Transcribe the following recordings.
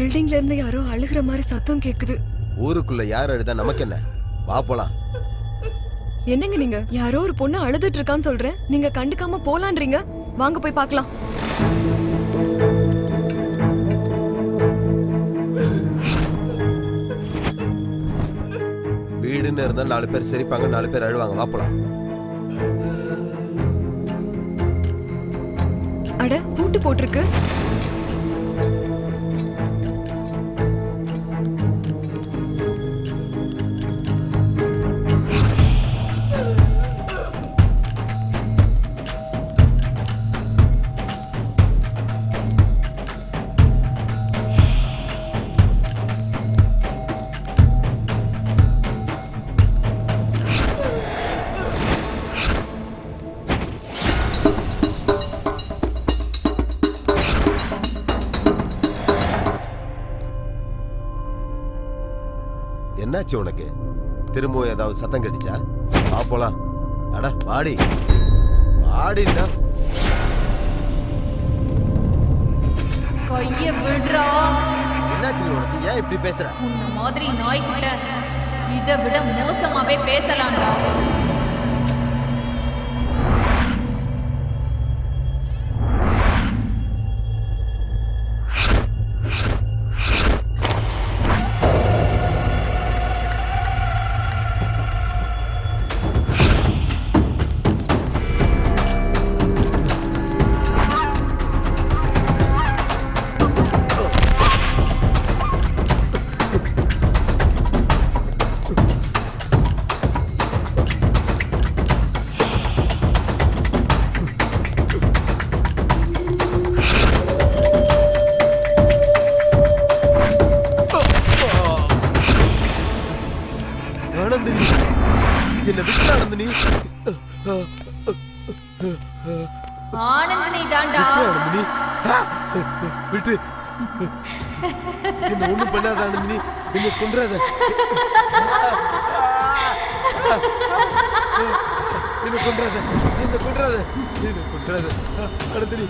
பில்டிங்ல இருந்து யாரோ அழுகிற மாதிரி சத்தம் கேக்குது. ஊருக்குள்ள யார் அழுதா நமக்கு என்ன? வா போலாம். என்னங்க நீங்க? யாரோ ஒரு பொண்ணு அழுதுட்டு இருக்கான்னு சொல்றேன், நீங்க கண்டுக்காம போலான்றீங்க. வாங்க போய் பார்க்கலாம். வீடுன்னு இருந்தா 4 பேர் சிரிப்பாங்க, 4 பேர் அழுவாங்க. வா போலாம். அட, பூட்டு போட்டிருக்கு. என்னாச்சு உனக்கு? திரும்பவும் ஏதாவது சத்தம் கடிச்சா? வா போலாம். அட வாடி வாடினா. கைய விடுறா. என்னாச்சு உனக்கு? ஏன் இப்படி பேசுற? உன்ன மாதிரி நாய்கிட்ட இதை விட மோசமாவே பேசலாம்டா. என்ன விட்டு ஆனந்தினி. ஆனந்தினி தாண்டா. ஆனந்தினி விட்டு. என்ன ஒண்ணும் பண்ணாத ஆனந்தினி. என்ன கொன்றாத. என்ன கொன்றாத. என்ன கொன்றாத. என்ன கொன்றாத. ஆனந்தினி.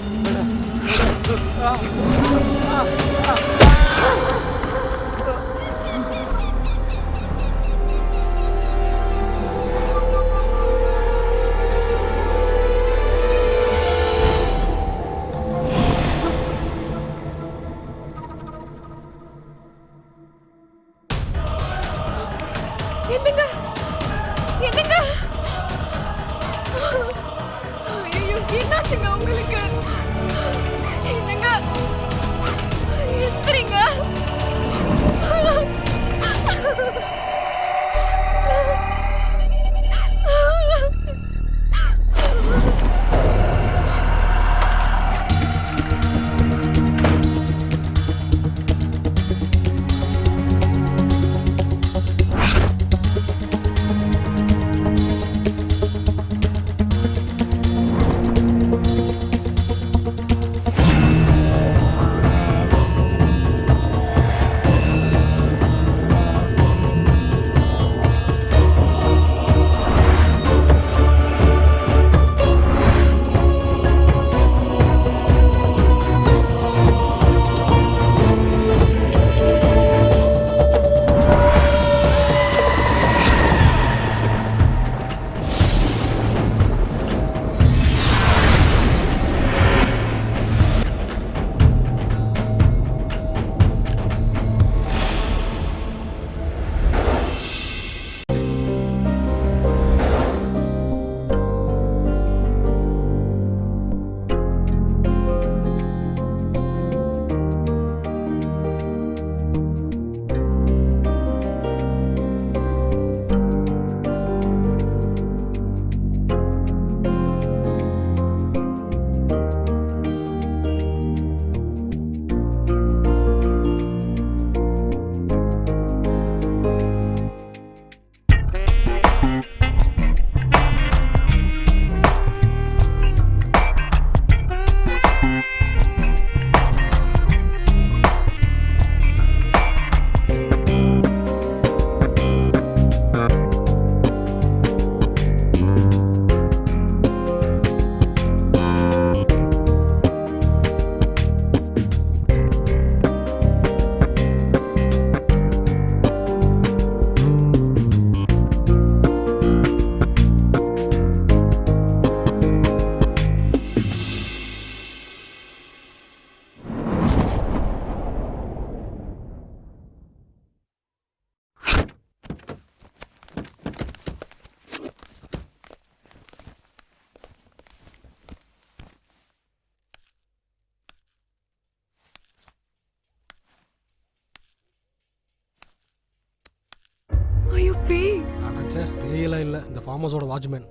என்னங்க? என்னங்க? ஐயோ, என்னாச்சுங்க உங்களுக்கு? என்னங்க? எந்திரிங்க. சே பேயெல்லாம் இல்லை, இந்த ஃபார்ம் ஹவுஸோட வாட்ச்மேன்.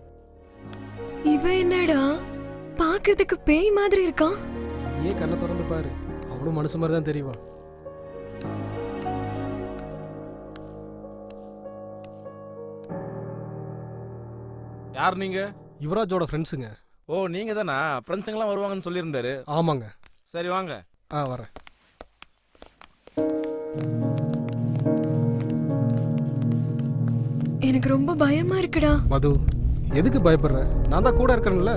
இவன் என்னடா பாக்குறதுக்கு பேய் மாதிரி இருக்கான். ஏன் கண்ணை திறந்து பாரு, அவனும் மனுஷன் மாதிரி தான் தெரியுவான். யார் நீங்க? யுவராஜோட ஃப்ரெண்ட்ஸுங்க. ஓ நீங்க தானா? ஃப்ரெண்ட்ஸுங்கெல்லாம் வருவாங்கன்னு சொல்லியிருந்தாரு. ஆமாங்க. சரி வாங்க. வரேன். எனக்கு ரொம்ப பயமா இருக்குடா. மது, எதுக்கு பயப்படுற? நான் தான் கூட இருக்கேன்ல.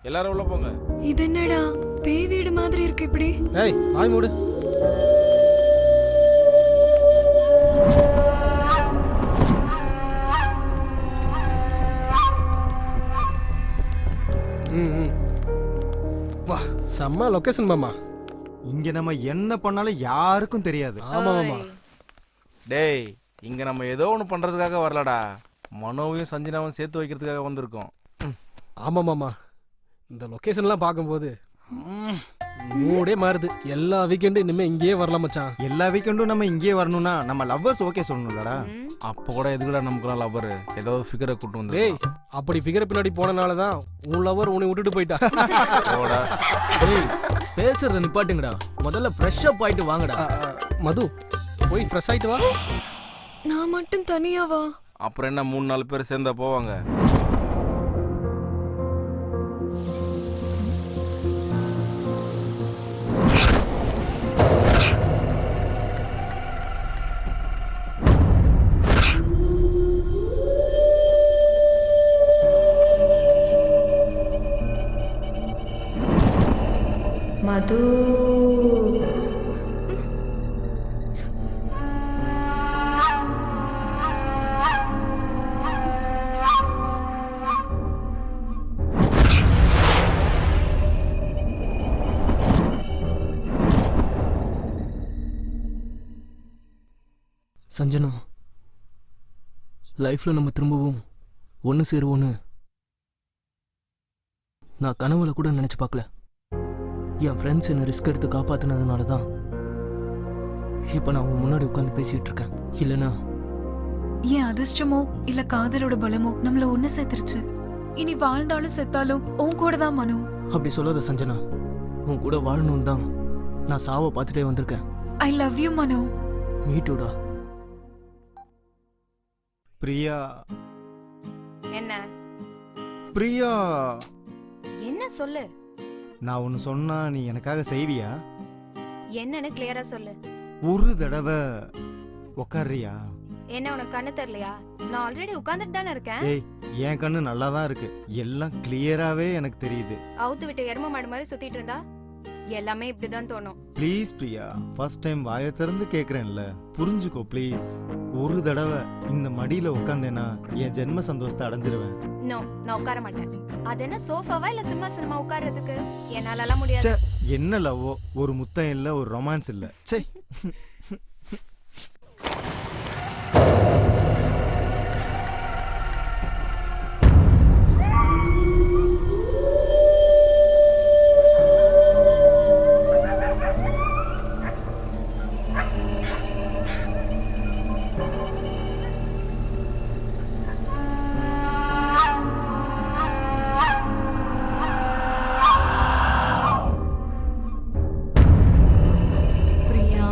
எல்லாரும் உள்ள போங்க. இது என்னடா பேய் வீடு மாதிரி இருக்கு இப்படி? ஏய் வாய் மூடு. வா, செம்ம லொகேஷன் மாமா. இங்க நம்ம என்ன பண்ணாலும் யாருக்கும் தெரியாது. ஆமா மாமா. டேய் இங்க நம்ம ஏதோ ஒன்று பண்றதுக்காக வரலடா, மனோவையும் சஞ்சனாவும் சேர்த்து வைக்கிறதுக்காக வந்திருக்கோம். ஆமா மாமா, இந்த லொகேஷன்லாம் பார்க்கும்போது மூடே மாறுது. எல்லா வீக்கெண்டும் இனிமே இங்கேயே வரலாம் மச்சான். எல்லா வீக்கெண்டும் நம்ம இங்கேயே வரணும்னா நம்ம லவ்வர்ஸ் ஓகே சொல்லணும்லடா. அப்போ கூட எதுக்குடா நமக்குலாம் லவ்வர்? ஏதோ ஃபிகரை கூட்டு வந்து. டேய் அப்படி ஃபிகர் பின்னாடி போனனால தான் உன் லவர் உன்னை விட்டுட்டு போயிட்டா. டேய் பேசுறத நிப்பாட்டுங்கடா, முதல்ல ஃப்ரெஷ் அப் ஆயிட்டு வாங்கடா. மது போய் ஃப்ரெஷ் ஆயிட்டு வா. நான் மட்டும் தனியாவா? அப்புறம் என்ன 3-4 பேர் சேர்ந்தா போவாங்க. மது சஞ்சனா, லைஃப்ல நம்ம திரும்பவும் ஒன்று சேருவோன்னு நான் கனவுல கூட நினைச்சு பார்க்கல. என் ஃப்ரெண்ட்ஸ் என்னை ரிஸ்க் எடுத்து காப்பாத்தினதுனால தான் இப்போ நான் உன் முன்னாடி உட்காந்து பேசிட்டு இருக்கேன். இல்லைன்னா என் அதிர்ஷ்டமோ இல்ல காதலோட பலமோ நம்மள ஒண்ணு சேர்த்துருச்சு. இனி வாழ்ந்தாலும் செத்தாலும் உன் கூட தான் மனு. அப்படி சொல்லாத சஞ்சனா, உன் கூட வாழணும் தான் நான் சாவை பார்த்துட்டே வந்திருக்கேன். ஐ லவ் யூ மனு. மீட்டூடா. பிரியா. என்ன பிரியா, என்ன சொல்லு. நான் ஒன்னு சொன்னா நீ எனக்காக செய்வியா? என்னன்னு கிளியரா சொல்லு. ஒரு தடவை உக்காரியா? என்ன உனக்கு கண்ணு தெரியலையா? நான் ஆல்ரெடி உட்கார்ந்துட்டு தானே இருக்கேன். ஏய் என் கண்ணு நல்லா தான் இருக்கு, எல்லாம் கிளியராவே எனக்கு தெரியுது. அவுத்து விட்டு எரும மாடு மாதிரி சுத்திட்டு இருந்தா எல்லாமே இப்படிதான் தோணும். ப்ளீஸ் பிரியா, ஃபர்ஸ்ட் டைம் வாயை திறந்து கேக்குறேன்ல, புரிஞ்சுக்கோ ப்ளீஸ். ஒரு தடவை இந்த மடியில உட்காந்தேனா என் ஜென்ம சந்தோஷத்தை அடைஞ்சிருவேன். நோ, நான் உட்கார மாட்டேன். அது என்ன சோஃபாவா இல்ல சிம்மாசனமா உட்கார்றதுக்கு? என்னாலலாம் முடியாது. என்ன லவ்வோ, ஒரு முத்தம் இல்ல, ஒரு ரொமான்ஸ் இல்ல. சே. பிரியா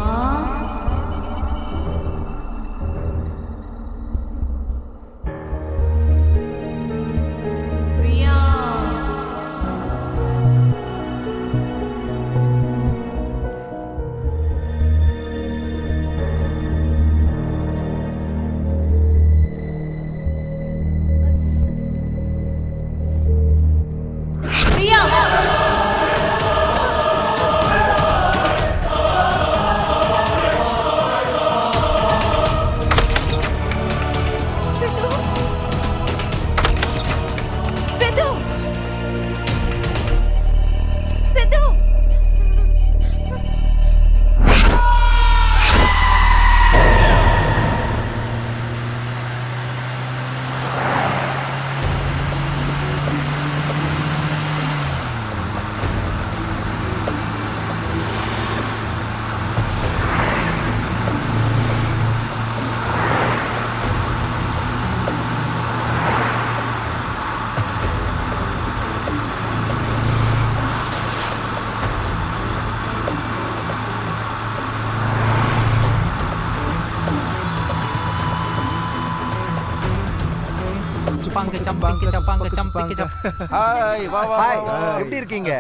சுப்பாங்க சம்பிங்க சப்பாங்க சம்பிங்க சப். ஹாய் வா வா ஹாய், வா. எப்படி இருக்கீங்க?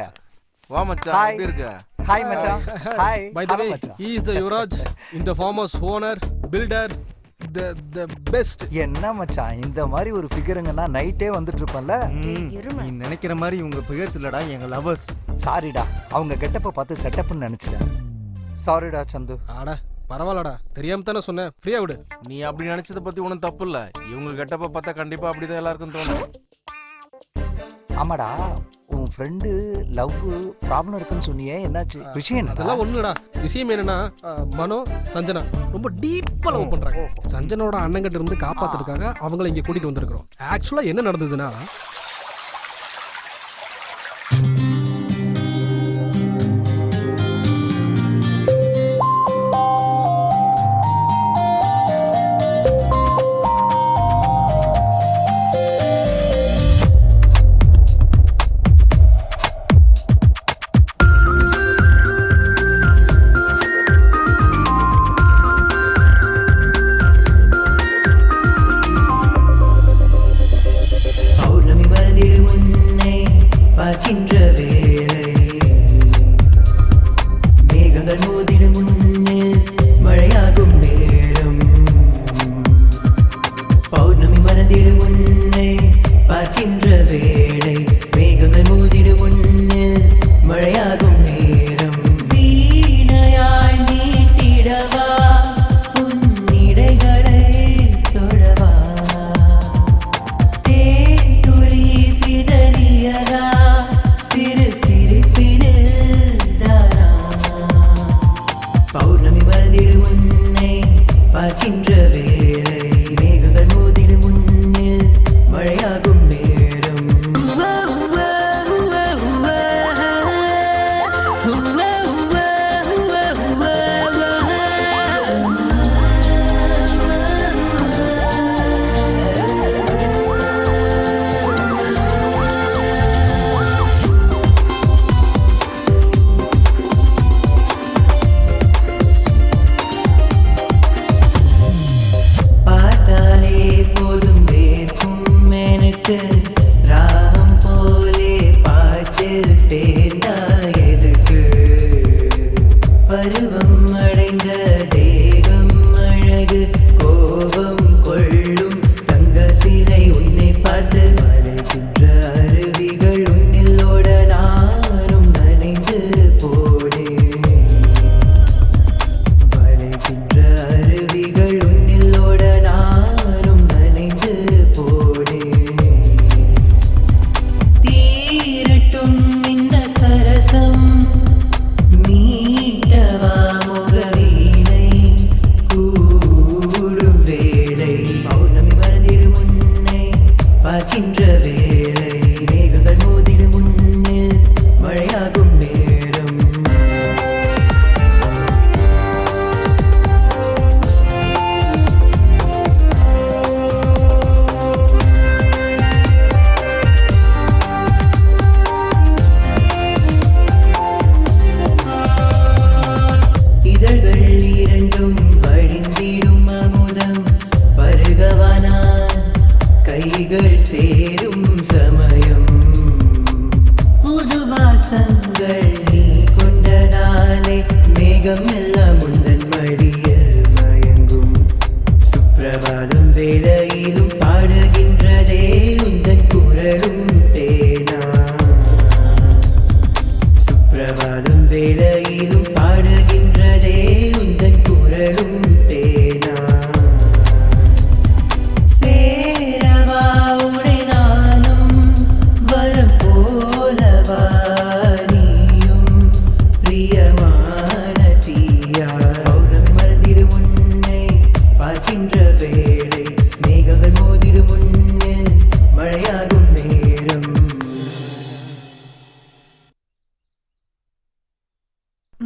வா மச்சான் ஹாய். எப்படி இருக்க? ஹாய் மச்சான். ஹாய். By the way, மச்சான். he is the Yuvraj, in the farmer's owner, builder, the best. என்ன மச்சான் இந்த மாதிரி ஒரு ஃபிகருங்கன்னா நைட்டே வந்துட்டு இருப்பேன்ல. நீ நினைக்கிற மாதிரி இவங்க பிகர்ஸ் இல்லடா, எங்க லவர்ஸ். சாரிடா, அவங்க கெட்டப்ப பார்த்து செட்டப்னு நினைச்சிட்டேன். சாரிடா சந்து. ஆடா பரவாயில்லடா, தெரியாம தானே சொன்னேன், ஃப்ரீயா விடு. நீ அப்படி நினைச்சத பத்தி ஒன்றும் தப்பு இல்ல. இவங்க கெட்டப்ப பார்த்தா கண்டிப்பா அப்படிதான் எல்லாருக்கும் தோணும். ஆமாடா, உன் ஃப்ரெண்டு லவ் ப்ராப்ளம் இருக்குன்னு சொன்னியே, என்னாச்சு விஷயம் என்ன? அதெல்லாம் ஒண்ணுடா. விஷயம் என்னன்னா மனோ சஞ்சனா ரொம்ப டீப்பா லவ் பண்றாங்க. சஞ்சனோட அண்ணங்கிட்ட இருந்து காப்பாத்துறதுக்காக அவங்கள இங்க கூட்டிட்டு வந்திருக்கிறோம். ஆக்சுவலா என்ன நடந்ததுன்னா,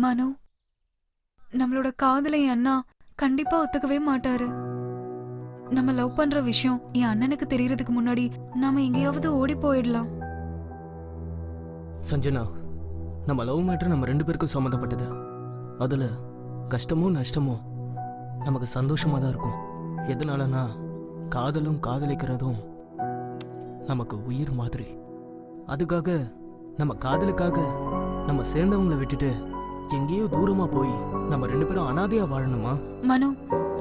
மனோ, நம்மளோட காதலை என் அண்ணா கண்டிப்பா ஒத்துக்கவே மாட்டாரு. நம்ம லவ் பண்ற விஷயம் என் அண்ணனுக்கு தெரியறதுக்கு முன்னாடி நாம எங்கேயாவது ஓடி போயிடலாம். சஞ்சனா, நம்ம லவ் மேட்டர் நம்ம 2 பேருக்கும் சம்மந்தப்பட்டது. அதுல கஷ்டமோ நஷ்டமோ நமக்கு சந்தோஷமா தான் இருக்கும். எதனாலனா காதலும் காதலிக்கிறதும் நமக்கு உயிர் மாதிரி. அதுக்காக நம்ம காதலுக்காக நம்ம சேர்ந்தவங்களை விட்டுட்டு எங்கேயோ தூரமா போய் நம்ம 2 பேரும் அனாதையா வாழணுமா? மனோ,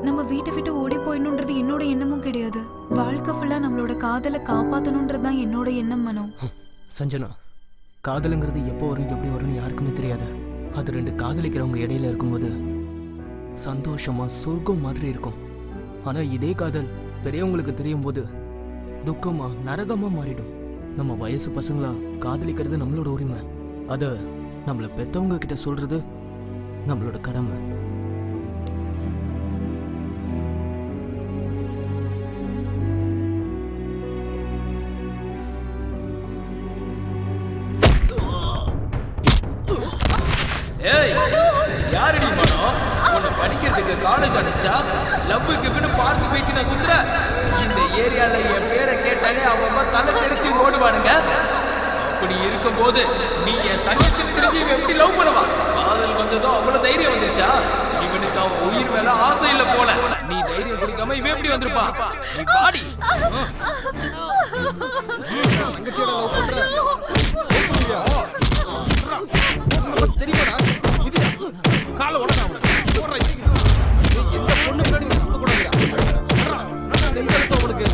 நம்ம வீட்டை விட்டு ஓடி போயிடணுன்றது என்னோட எண்ணமும் கிடையாது. வாழ்க்கை ஃபுல்லா நம்மளோட காதலை காப்பாத்தணுன்றது தான் என்னோட எண்ணம் மனோ. சஞ்சனா, காதலுங்கிறது எப்போ வரும் எப்படி வரும்னு யாருக்குமே தெரியாது. அது 2 காதலிக்கிறவங்க இடையில இருக்கும்போது சந்தோஷமா சொர்க்கம் மாதிரி இருக்கும். ஆனா இதே காதல் பெரியவங்களுக்கு தெரியும் போது துக்கமா நரகமா மாறிடும். நம்ம வயசு பசங்களா காதலிக்கிறது நம்மளோட உரிமை. அத நம்மள பெத்தவங்க கிட்ட சொல்றது நம்மளோட கடமை. ஏய், யாரடி மனோ உன்னை படிக்கிறதுக்கு காலேஜ் அனுப்பிச்சா? லவ்வுக்கு பார்க் பீச் நான் சுத்துற. இந்த ஏரியால என் பேரை கேட்டாலே அவங்க தலை தெரிச்சு ஓடுவானுங்க. அப்படி இருக்கும்போது நீ என் தங்கச்சி தெரிஞ்சு எப்படி லவ் பண்ணுவா? காதல் வந்ததும் அவ்வளவு தைரியம் வந்துருச்சா? இவனுக்கு அவன் உயிர் மேல ஆசை இல்ல போல. நீ தைரியம் கொடுக்காம இவன் எப்படி வந்திருப்பா? நீ பாடி தங்கச்சியோட லவ் பண்ற தெரியுமாடா? இது காலை உடனே எந்த பொண்ணு முன்னாடி சுத்த கூடாதுடா. அவனுக்கு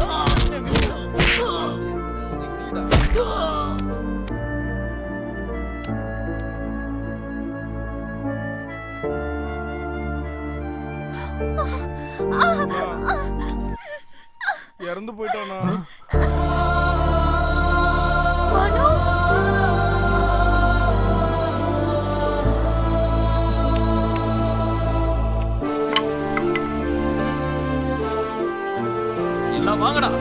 இறந்து போயிட்டானா? எல்லாம் வாங்கடா.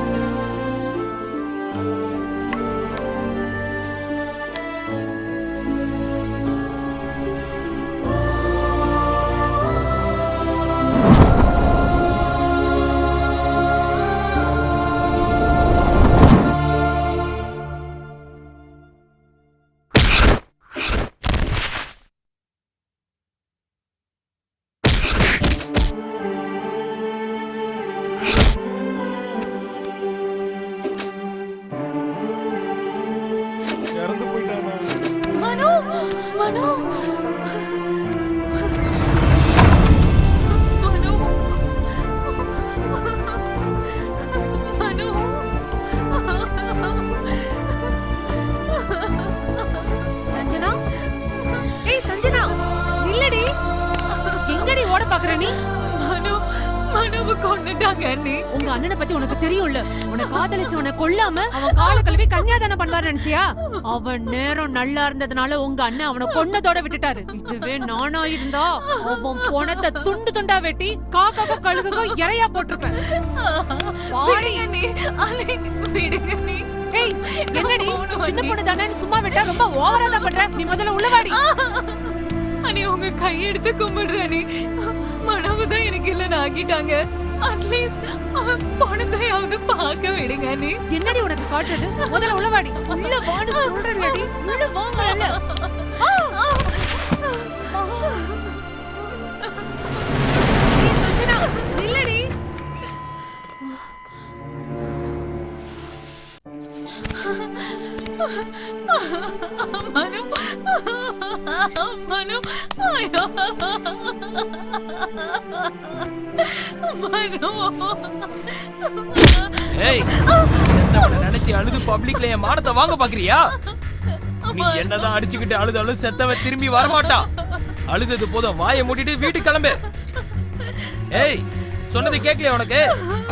இறந்து போயிட்டானா? மனோ, மனோ, சஞ்சனா, ஏய் சஞ்சனா, நில்லடி. எங்கடி ஓட பாக்குற நீ? மனோ, மனோவை கொன்னுட்டாங்க அண்ணி. உங்க அண்ணனை பத்தி உனக்கு தெரியும்ல. உன்னை காதலிச்சவனை கொல்லாம அவன் கால கழுவி கன்னியாதானம் பண்ணுவாரு நினைச்சியா? அவன் நேரம் நல்லா இருந்ததுனால உங்க அண்ணன் அவனை கொன்னதோட விட்டுட்டாரு. இதுவே நானா இருந்தா அவன் பொணத்தை துண்டு துண்டா வெட்டி காக்காக்கோ கழுகுக்கோ இறையா போட்டிருப்பேன். விடுங்க நீ, அலை விடுங்க நீ. ஏய், என்னடி சின்ன பொண்ணு தானே சும்மா விட்டா ரொம்ப ஓவரா தான் பண்ற. நீ முதல்ல உள்ளவாடி. அண்ணி உங்க கையெடுத்து கும்பிடுற நீ. மனவு தான் எனக்கு இல்லைன்னு ஆக்கிட்டாங்க. அட்லீஸ்ட் அவன் பணத்தையாவது பார்க்க விடுங்க நீ. என்னடி உனக்கு காட்டுறது? முதல்ல உள்ளவாடி. உள்ள வான்னு சொல்றேன்டி. உள்ள வாங்கல. சஞ்சனா, நில்லடி. மனு, மனு, ஐயோ. ஏய், நினைச்சு அழுது பப்ளிக்ல என் மானத்தை வாங்க பாக்குறியா? நீ என்னதான் அடிச்சுக்கிட்டு அழுதாலும் செத்தவ திரும்பி வரமாட்டா. அழுதது போதும், வாயை மூடிட்டு வீட்டுக்கு கிளம்பு. ஏய், சொன்னது கேட்கலையா உனக்கு?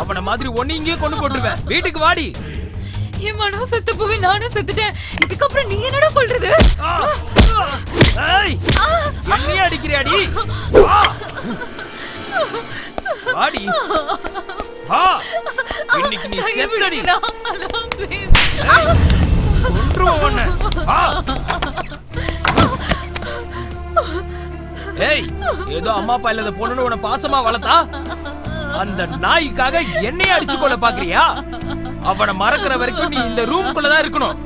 அவனை மாதிரி ஒன்னு இங்கே கொண்டு போட்டுருவேன். வீட்டுக்கு வாடி. என் மனோ செத்து போய் நானும் செத்துட்டேன். இதுக்கப்புறம் நீ என்னடா கொள்றது? ஏய், என்னையே அடிக்கிறியாடி? வாடி. இன்னைக்கு நீ செத்துடடி. கொன்றுவோம் உன்னை. ஏய், ஏதோ அம்மா அப்பா இல்லாத பொண்ணுன்னு உன்னை பாசமா வளர்த்தா அந்த நாய்க்காக என்னையே அடிச்சு கொள்ள பாக்குறியா? அவனை மறக்கிற வரைக்கும் நீ இந்த ரூம்குள்ளதான் இருக்கணும்.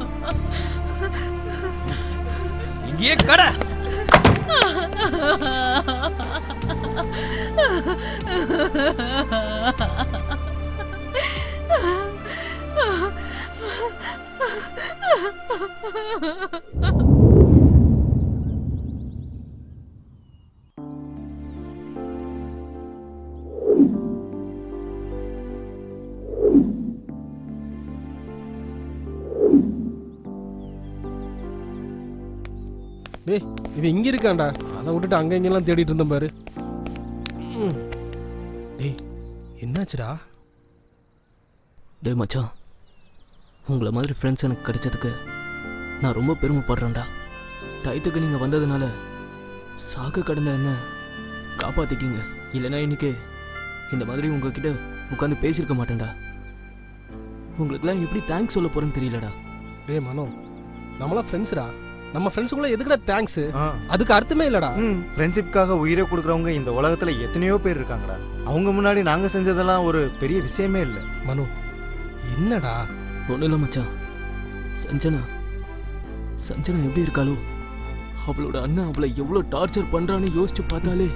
இங்கேயே கடை. டேய் இவன் இங்க இருக்கான்டா. அதை விட்டுட்டு அங்க இங்கெல்லாம் தேடிட்டு இருந்தேன் பாரு. டேய் என்னாச்சுடா? டேய் மச்சான், உங்களை மாதிரி ஃப்ரெண்ட்ஸ் எனக்கு கிடைச்சதுக்கு நான் ரொம்ப பெருமைப்படுறேன்டா. டயத்துக்கு நீங்கள் வந்ததுனால சாக கடந்த என்ன காப்பாற்றிட்டீங்க. இல்லைனா இன்னைக்கு இந்த மாதிரி உங்ககிட்ட உட்காந்து பேசியிருக்க மாட்டேன்டா. உங்களுக்குலாம் எப்படி தேங்க்ஸ் சொல்ல போகிறேன்னு தெரியலடா. டேய் மனோ, நம்மளாம் ஃப்ரெண்ட்ஸ்டா. நம்ம ஃப்ரெண்ட்ஸுக்குள்ள எதுக்குடா தேங்க்ஸ்? அதுக்கு அர்த்தமே இல்லடா. ஃப்ரெண்ட்ஷிப்காக உயிரை கொடுக்குறவங்க இந்த உலகத்துல எத்தனையோ பேர் இருக்காங்கடா. அவங்க முன்னாடி நாங்க செஞ்சதெல்லாம் ஒரு பெரிய விஷயமே இல்லை. மனு என்னடா? ஒன்றும் இல்லை மச்சான். சஞ்சனா எப்படி இருக்காளோ, அவளோட அண்ணன் அவளை எவ்வளோ டார்ச்சர் பண்றான்னு யோசிச்சு பார்த்தாலே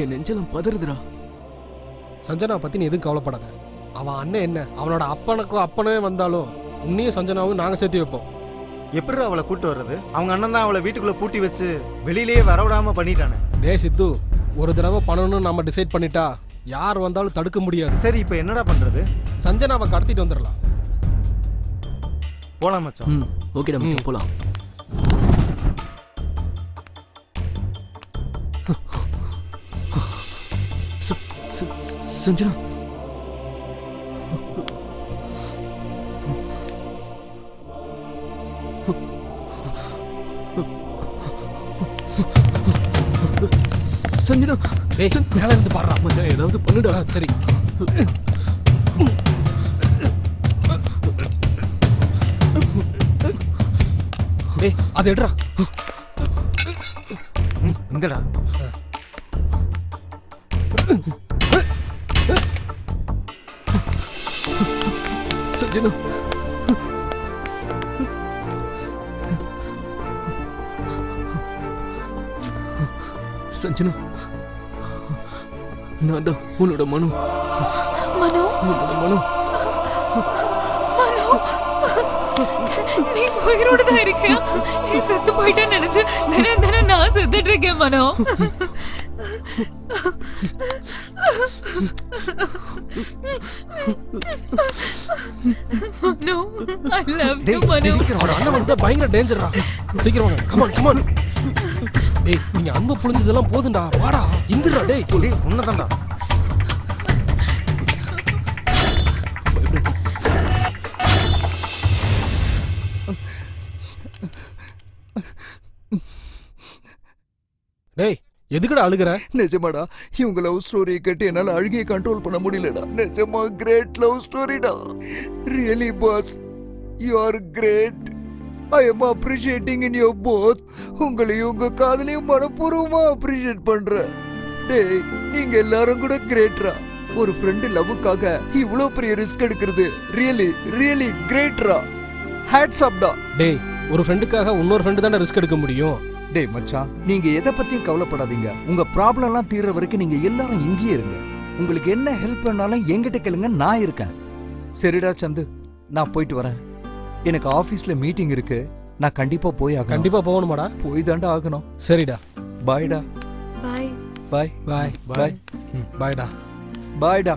என் நெஞ்செல்லாம் பதறுதுடா. சஞ்சனா பத்தி நீ எதுவும் கவலைப்படாத. அவன் அண்ணன் என்ன அவனோட அப்பனே வந்தாலும் உன்னையும் சஞ்சனாவும் நாங்க சேர்த்து வைப்போம். எப்படி அவளை கூட்டு வர்றது? அவங்க அண்ணன் தான் அவளை வீட்டுக்குள்ள பூட்டி வச்சு வெளியிலேயே வரவிடாம பண்ணிட்டானே. டே சித்து, ஒரு தடவை பண்ணணும்னு நம்ம டிசைட் பண்ணிட்டா யார் வந்தாலும் தடுக்க முடியாது. சரி இப்போ என்னடா பண்றது? சஞ்சனாவை கடத்திட்டு வந்துடலாம். போலாம் மச்சான். ஓகேடா மச்சான், போலாம். சஞ்சனா சஞ்சனா மேல இருந்து பாடுறா. மச்சான் ஏதாவது பண்ணுடா. சரி டேய் அது எடுறா. இங்கடா. சஞ்சனா சஞ்சனா, நான் தான் உன்னோட மனு. உன்னோட மனு. நீ உயிரோட தான் இருக்கியா? நீ செத்து போயிட்டேன்னு நினைச்சு தினம் நான் செத்துட்டு இருக்கேன் மனோ. No, I love you, Manu. அண்ணன் வந்து பயங்கர டேஞ்சர்ரா. சீக்கிரம் வாங்க. Come on, come on. டேய் நீங்க அன்பு புளிஞ்சதெல்லாம் போதும்டா. வாடா. இந்துடா டேய். டேய் உன்னதான்டா. டேய் எதுக்குடா அழுகுற? நிஜமாடா, இவங்க லவ் ஸ்டோரியை கேட்டு என்னால அழுகையை கண்ட்ரோல் பண்ண முடியலடா. நிஜமா கிரேட் லவ் ஸ்டோரிடா. Really boss, you are great. I am appreciating in your both. உங்களையும் உங்க காதலையும் மனப்பூர்வமா அப்ரிஷியேட் பண்றேன். டேய் நீங்க எல்லாரும் கூட கிரேட்ரா. ஒரு ஃப்ரெண்டு லவ்வுக்காக இவ்வளோ பெரிய ரிஸ்க் எடுக்கிறது ரியலி ரியலி கிரேட்ரா. ஹேட்ஸ் அப்டா. டேய் ஒரு ஃப்ரெண்டுக்காக இன்னொரு ஃப்ரெண்டு தானே ரிஸ்க் எடுக்க முடியும். டேய் மச்சான், நீங்க எதை பத்தியும் கவலைப்படாதீங்க. உங்க ப்ராப்ளம் எல்லாம் தீர்ற வரைக்கும் நீங்க எல்லாரும் இங்கேயே இருங்க. உங்களுக்கு என்ன ஹெல்ப் பண்ணாலும் என்கிட்ட கேளுங்க, நான் இருக்கேன். சரிடா சந்து, நான் போயிட்டு வரேன். எனக்கு ஆபீஸ்ல மீட்டிங் இருக்கு, நான் கண்டிப்பா போய் ஆகணும். கண்டிப்பா போகணுமாடா? போய் தாண்டா ஆகணும். சரிடா. பாய்டா. பாய் பாய் பாய் பாய் பாய்டா. பாய்டா.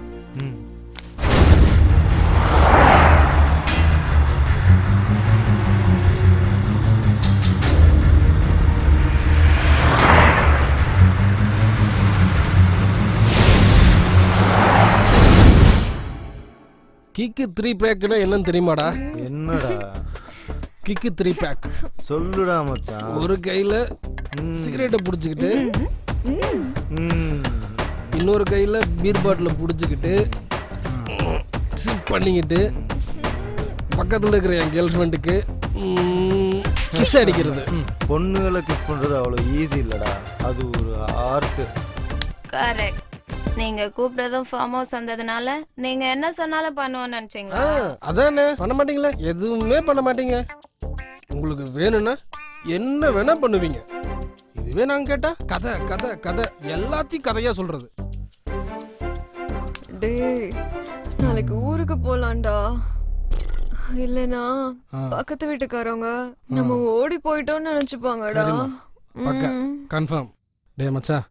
கிக்கு 3 பேக்னா என்னன்னு தெரியுமாடா? என்னடா கிக்கு 3 பேக்? சொல்லுடா மச்சான். ஒரு கையில சிகரெட்டை புடிச்சுக்கிட்டு இன்னொரு கையில பீர் பாட்டில புடிச்சுக்கிட்டு சிப் பண்ணிக்கிட்டு பக்கத்துல இருக்கிற என் கேர்ள் ஃப்ரெண்டுக்கு கிஸ் அடிக்கிறது. பொண்ணுகளை கிஸ் பண்றது அவ்வளவு ஈஸி இல்லடா, அது ஒரு ஆர்ட். கரெக்ட். நீங்க கூப்பிட்டதும் ஃபார்ம் ஹவுஸ் வந்ததுனால நீங்க என்ன சொன்னாலும் பண்ணுவோம்னு நினைச்சீங்களா? அதானே, பண்ண மாட்டீங்களா? எதுவுமே பண்ண மாட்டீங்க. உங்களுக்கு வேணும்னா என்ன வேணா பண்ணுவீங்க. இதுவே நாங்க கேட்டா கதை கதை கதை எல்லாத்தையும் கதையா சொல்றது. டேய் நாளைக்கு ஊருக்கு போலாம்டா. இல்லனா பக்கத்து வீட்டுக்காரங்க நம்ம ஓடி போயிட்டோம்னு நினைச்சுப்பாங்கடா. சரிம்மா, பக்கா கன்ஃபார்ம். டே மச்சான்,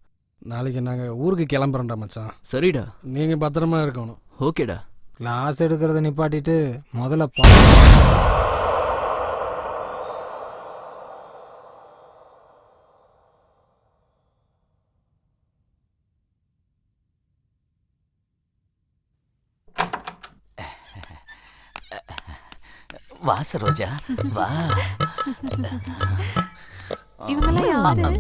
நாளைக்கு நாங்கள் ஊருக்கு கிளம்புறோம்டா மச்சான். சரிடா. நீங்கள் பத்திரமா இருக்கணும். ஓகேடா. கிளாஸ் எடுக்கிறத நிப்பாட்டிட்டு முதல்ல வா சரோஜா வா. இவங்கெல்லாம் யாரு?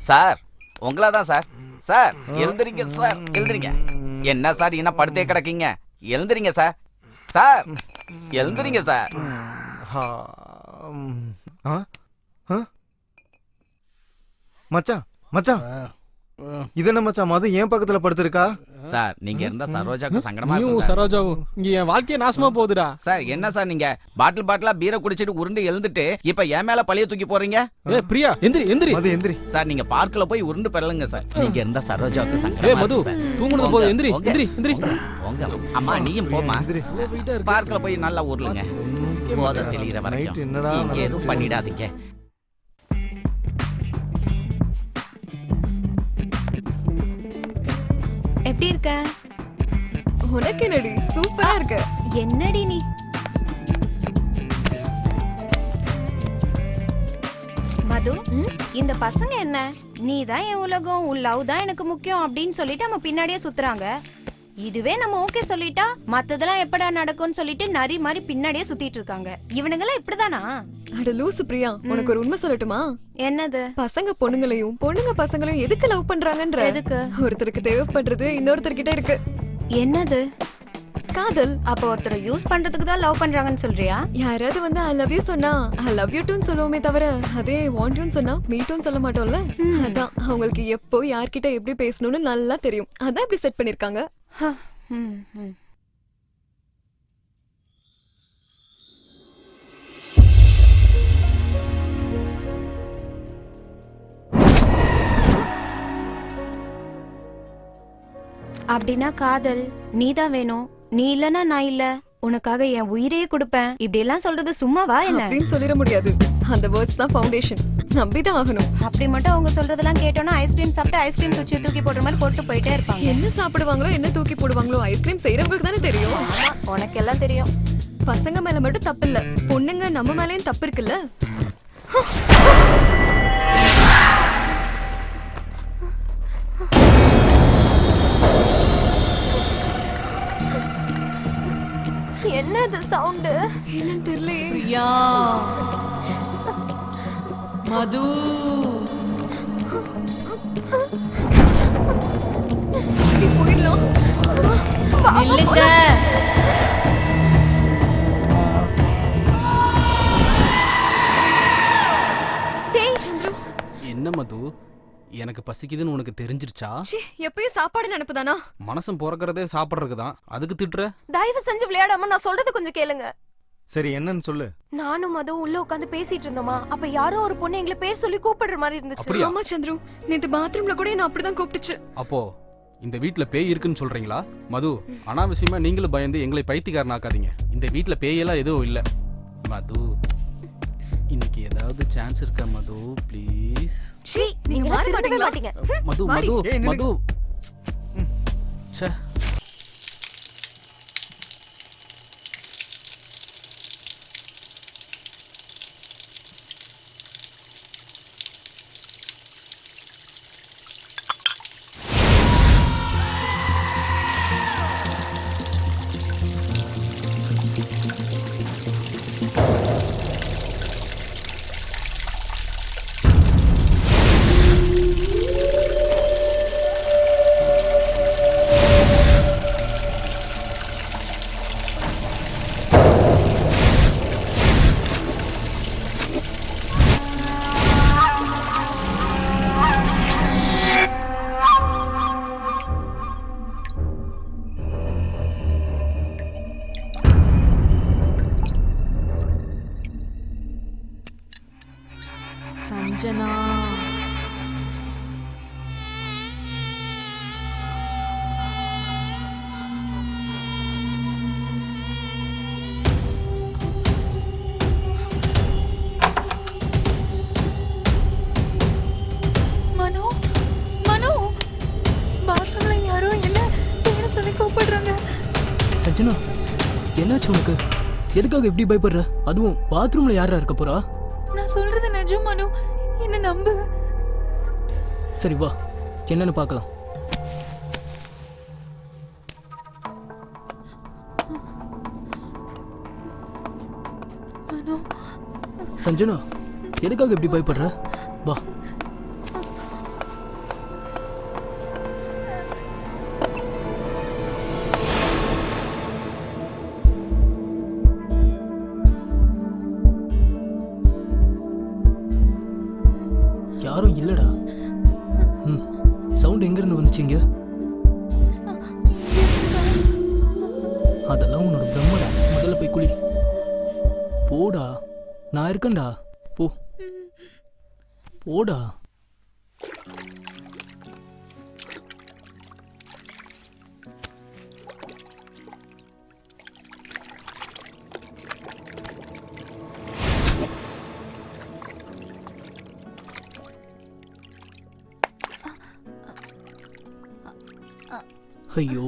சார் உங்களா தான் சார். சார் எழுந்துறீங்க சார், எழுந்துறீங்க. என்ன சார் என்ன படுத்தே கிடக்கீங்க? எழுந்துறீங்க சார். சார் எழுந்துறீங்க சார். மச்சான் மச்சான், இது என்ன மச்சான் மது ஏன் பக்கத்துல படுத்திருக்கா? சார் நீங்க இருந்தா சரோஜாக்கு சங்கடமா இருக்கும் நீயும் சார். சரோஜாவும் இங்க என் வாழ்க்கையே நாசமா போகுதுடா. சார் என்ன சார் நீங்க பாட்டிலா பீரை குடிச்சிட்டு உருண்டு எழுந்துட்டு இப்ப என் மேல பழிய தூக்கி போறீங்க? ஏய் பிரியா, எந்திரி எந்திரி. மது எந்திரி. சார் நீங்க பார்க்ல போய் உருண்டு பெறலுங்க சார். நீங்க இருந்தா சரோஜாவுக்கு ஏய் சங்கடமா மது, இருக்கும் சார். தூங்குனது போதும், எந்திரி எந்திரி எந்திரி. உங்க அம்மா நீயும் போமா. பார்க்ல போய் நல்லா ஊர்லுங்க. போத தெளிகிற வரைக்கும் என்னடா நீங்க எதுவும் பண்ணிடாதீங்க. எப்படி இருக்க? உனக்கு என்னடி சூப்பரா இருக்க. என்னடி நீ? மது, இந்த பசங்க என்ன நீ தான் என் உலகம், உன் லவ் தான் எனக்கு முக்கியம் அப்படின்னு சொல்லிட்டு நம்ம பின்னாடியே சுத்துறாங்க. இதுவே நம்ம ஓகே சொல்லிட்டா மத்ததெல்லாம் எப்படா நடக்கும்னு சொல்லிட்டு நரி மாதிரி பின்னாடியே சுத்திட்டு இருக்காங்க. இவனுங்கெல்லாம் இப்படிதானா? அட லூசு பிரியா, உனக்கு ஒரு உண்மை சொல்லட்டுமா? என்னது? பசங்க பொண்ணுங்களையும் பொண்ணுங்க பசங்களையும் எதுக்கு லவ் பண்றாங்கன்ற. எதுக்கு? ஒருத்தருக்கு தேவைப்படுறது இன்னொருத்தர்கிட்ட இருக்கு. என்னது? காதல். அப்ப ஒருத்தரை யூஸ் பண்றதுக்கு தான் லவ் பண்றாங்கன்னு சொல்றியா? யாராவது வந்து ஐ லவ் யூ சொன்னா ஐ லவ் யூ டுன்னு சொல்லுவோமே தவிர அதே வாண்ட் யூன்னு சொன்னா மீ டுன்னு சொல்ல மாட்டோம்ல. அதான் அவங்களுக்கு எப்போ யார்கிட்ட எப்படி பேசணும்னு நல்லா தெரியும். அதான் இப்படி செட் பண்ணிருக்காங்க. அப்படின்னா காதல் நீதான் வேணும், நீ இல்லனா நான் இல்ல, உனக்காக என் உயிரையே கொடுப்பேன் இப்படி எல்லாம் சொல்றது சும்மாவா என்ன? அப்படின்னு சொல்லிட முடியாது. அந்த வேர்ட்ஸ் தான் ஃபவுண்டேஷன். நம்பிதான் ஆகணும். அப்படி மட்டும் அவங்க சொல்றதெல்லாம் கேட்டோம்னா ஐஸ்கிரீம் சாப்பிட்டு ஐஸ்கிரீம் தூக்கி போடுற மாதிரி போட்டு போயிட்டே இருப்பாங்க. என்ன சாப்பிடுவாங்களோ என்ன தூக்கி போடுவாங்களோ ஐஸ்கிரீம் செய்யறவங்களுக்கு தானே தெரியும். உனக்கு எல்லாம் தெரியும். பசங்க மேல மட்டும் தப்பு இல்ல, பொண்ணுங்க நம்ம மேலயும் தப்பு இருக்குல்ல. என்ன இது சவுண்ட்? என்னன்னு தெரியலையே. பிரியா, மது, போயிடலாம். நில்லுங்க. டேய் சந்திரு, என்ன மது, எனக்கு பசிக்குதுன்னு உனக்கு தெரிஞ்சிருச்சா? எப்பயும் சாப்பாடு நினைப்புதானா? மனசும் பிறக்கிறதே சாப்பிட்றதுக்கு தான், அதுக்கு திட்டுற? தயவு செஞ்சு விளையாடாம நான் சொல்றது கொஞ்சம் கேளுங்க. சரி என்னன்னு சொல்லு. நானும் அதுவும் உள்ள உட்காந்து பேசிட்டு இருந்தோமா, அப்ப யாரோ ஒரு பொண்ணு எங்களை பேர் சொல்லி கூப்பிடுற மாதிரி இருந்துச்சு. ஆமா சந்திரு, நேத்து பாத்ரூம்ல கூட என்ன அப்படிதான் கூப்பிட்டுச்சு. அப்போ இந்த வீட்ல பேய் இருக்குன்னு சொல்றீங்களா? மது, அனாவசியமா நீங்களும் பயந்து எங்களை பைத்தியக்காரனாக்காதீங்க. இந்த வீட்ல பேயெல்லாம் எதுவும் இல்ல. மது, இன்னைக்கு ஏதாவது சான்ஸ் இருக்கா மது? ப்ளீஸ். நீங்க வர மாட்டீங்களா? மது மது மது. ச்சே. என்னாச்சு உனக்கு? எதுக்காக எப்படி பயப்படுற? அதுவும் பாத்ரூம்ல யாரா இருக்க போறா? நான் சொல்றது நிஜம் மனு, என்ன நம்பு. சரி வா, என்னன்னு பார்க்கலாம். மனு, சஞ்சனா, எதுக்காக இப்படி பயப்படுற? வா. யாரும் இல்லடா. சவுண்ட் எங்க இருந்து வந்துச்சுங்க? அதெல்லாம் உன்னோட பிரம்மடா. முதல்ல போய் குளி. போடா, நான் இருக்கேன்டா. போ போடா. ஐயோ,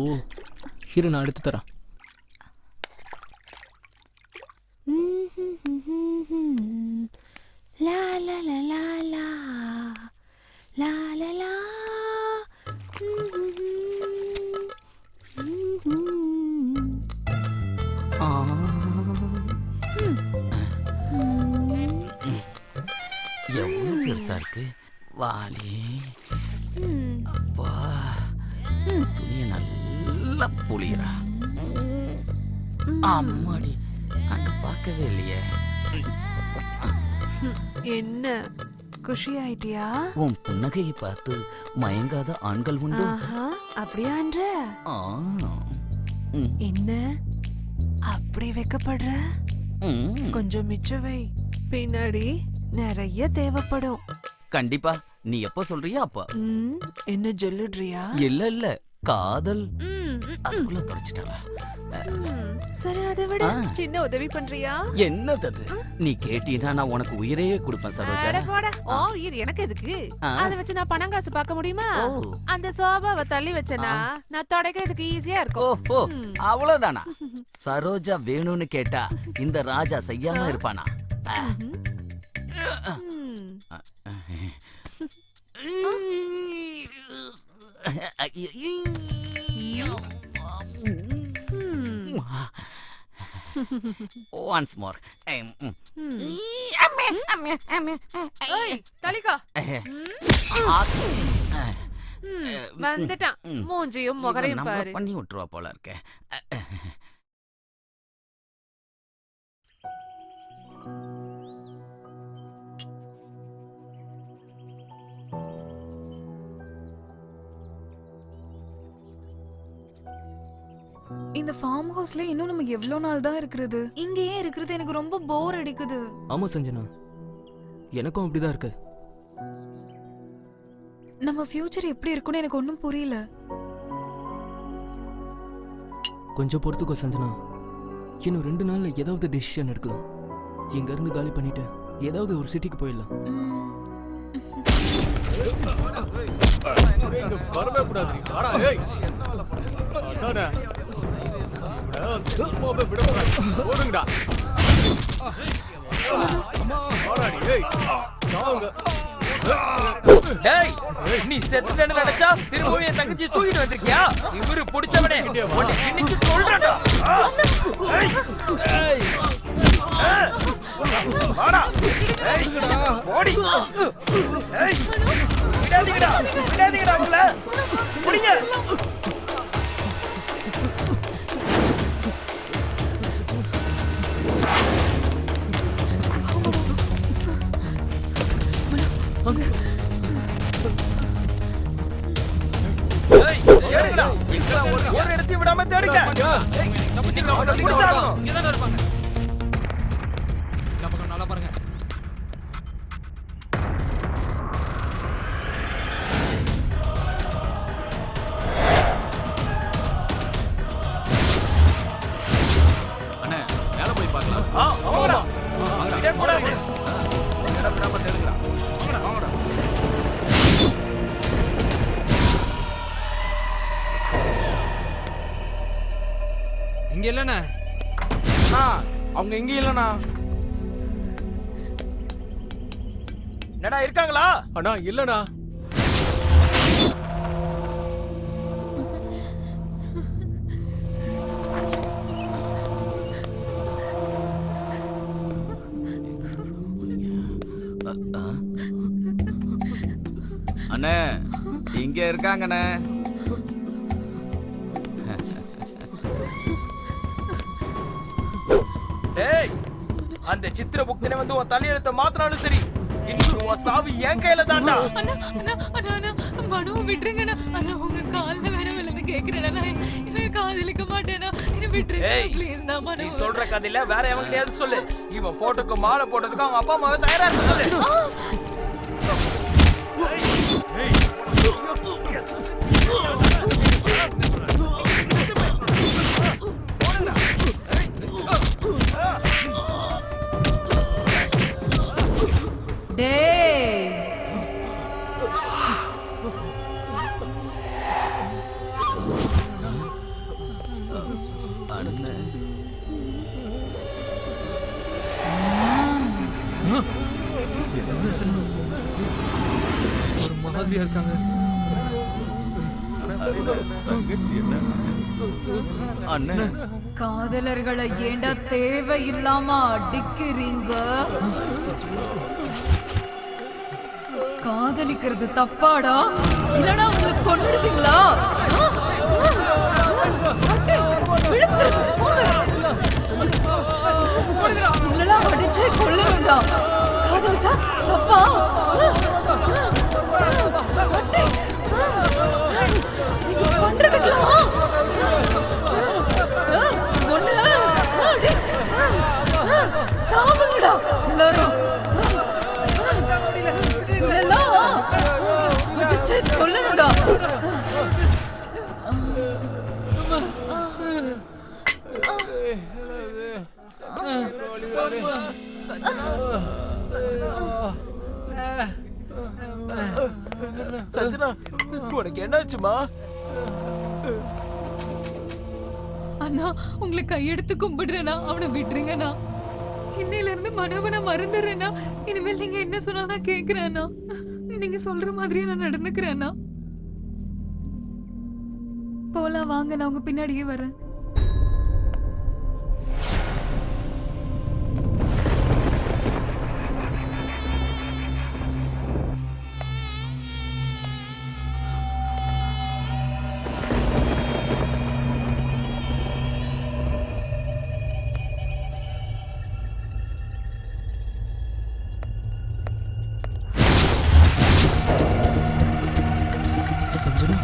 இரு நான் எடுத்து தரேன். லா லா லா லா லா லா லா லா. எவ்வளவு பெருசா இருக்கு வாலி. அப்பா, துணியை நல்லா புளியறா. அம்மாடி, அங்க பார்க்கவே இல்லையே. என்ன குஷி ஆயிட்டியா? உன் புன்னகையை பார்த்து மயங்காத ஆண்கள் உண்டு. அப்படியான்ற ஆ. என்ன அப்படி வைக்கப்படுற? கொஞ்சம் மிச்சம் வை, பின்னாடி நிறைய தேவைப்படும். கண்டிப்பா, நீ எப்ப சொல்றியா அப்ப. என்ன சொல்லுறியா? இல்ல இல்ல, காதல் அதுக்குள்ள படிச்சிட்டாளா? சரி, அதை விட சின்ன உதவி பண்றியா? என்னது அது? நீ கேட்டீனா நான் உனக்கு உயிரையே கொடுப்பேன் சரோஜா. அட போடா. ஓ, இது எனக்கு எதுக்கு? அத வச்சு நான் பணம் காசு பார்க்க முடியுமா? அந்த சோபாவை தள்ளி வச்சனா நான் தொடக்கிறதுக்கு ஈஸியா இருக்கும். ஓஹோ, அவ்வளவுதானா? சரோஜா வேணும்னு கேட்டா இந்த ராஜா செய்யாம இருப்பானா? Once more. தலிகா வந்துட்டான். மூஞ்சியும் முகரையும் பாரு. பண்ணி விட்டுருவா போல இருக்க. இந்த ஃபார்ம் ஹவுஸ்ல இன்னும் நம்ம எவ்வளவு நாள் தான் இருக்கிறது? இங்கேயே இருக்கிறது எனக்கு ரொம்ப போர் அடிக்குது. ஆமா சஞ்சனா, எனக்கும் அப்படிதான் இருக்கு. நம்ம ஃபியூச்சர் எப்படி இருக்கும்னு எனக்கு ஒன்றும் புரியல. கொஞ்சம் பொறுத்துக்கோ சஞ்சனா, இன்னும் 2 நாள்ல ஏதாவது டிசிஷன் எடுக்கலாம். இங்க இருந்து காலி பண்ணிட்டு ஏதாவது ஒரு சிட்டிக்கு போயிடலாம். வரவே கூடாது. ஓடுங்கடா. டேய், நீ செத்துட்டேன்னு நினைச்சா திரும்பவும் என் தங்கச்சி தூக்கிட்டு வந்திருக்கியா? இவரு பிடிச்சவனே உன்னை இன்னைக்கு சொல்றேன்டா. வாடா. ஓடி. விடாதீங்கடா, விடாதீங்கடா அவங்கள. புடிங்க. ஒரு இடத்தையும் விடாம தேடுங்க. நல்லா பாருங்க. அண்ணே, மேல போய் பார்க்கலாம். விடாம தேடுங்கடா. இங்க இல்லண்ணே, அண்ணா அவங்க எங்கேயும் இல்லைண்ணா. என்னடா இருக்காங்களா? அண்ணா இல்லண்ணா. அண்ணே இங்க இருக்காங்கண்ணே. டேய், அந்த சித்திர புக்தனை வந்து உன் தலையெழுத்த மாத்தினாலும் சரி, இன்னும் உன் சாவு என் கையில தான்டா. அண்ணா அண்ணா அண்ணா அண்ணா மனுவை விட்டுருங்கண்ணா. அண்ணா உங்க காலில் வேணா விழுந்து கேட்கிறேன். இவன் காதலிக்க மாட்டேனா, என்ன விட்டுருங்க ப்ளீஸ். நான் நீ மனு சொல்ற கதையில வேற எவன் கிடையாது சொல்லு. இவன் போட்டோக்கு மாலை போட்டதுக்கு அவங்க அப்பா அம்மாவை தயாரா இருக்க சொல்லு. ஒரு மாதிரியா இருக்காங்க. அண்ணன் காதலர்களை ஏண்டா தேவையில்லாம அடிக்கிறீங்க? காதலிக்கிறது தப்பாடா? இல்லனா உங்களை கொன்னுடுவீங்களா? உங்களெல்லாம் அடிச்சே கொல்ல வேண்டாம். காதலிச்சா தப்பா? நீங்க பண்றதுக்கலாம் சாவுங்கடா எல்லாரும். கொல்லணும்டா. சஞ்சனா, உனக்கு என்னாச்சுமா? அண்ணா உங்களை கையெடுத்து கும்பிடுறேனா, அவனை விட்டுருங்கண்ணா. இன்னையில இருந்து மனவ நான் மறந்துடுறேன்னா. இனிமேல் நீங்க என்ன சொன்னா நான் கேக்குறேன்னா. நீங்க சொல்ற மாதிரியே நான் நடந்துக்கிறேன்னா. போலாம் வாங்க, நான் உங்க பின்னாடியே வரேன். சஞ்சனா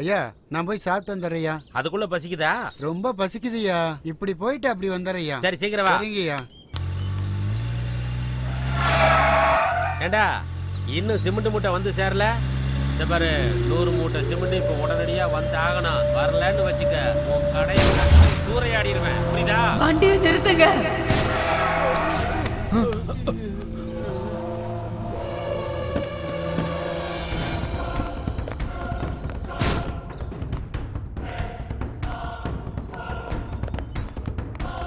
ஐயா நான் போய் சாப்பிட்டு வந்துடுறேயா. அதுக்குள்ள பசிக்குதா? ரொம்ப பசிக்குதுயா. இப்படி போயிட்டு அப்படி வந்துடுறேயா. சரி சீக்கிரம் வா. சரிங்கய்யா. ஏண்டா இன்னும் சிமெண்ட் மூட்டை வந்து சேரல? இந்த பாரு 100 மூட்டை சிமெண்ட் இப்போ உடனடியா வந்து ஆகணும். வரலன்னு வச்சுக்க உன் கடையை சூறையாடிடுவேன். புரியுதா? வண்டியை நிறுத்துங்க.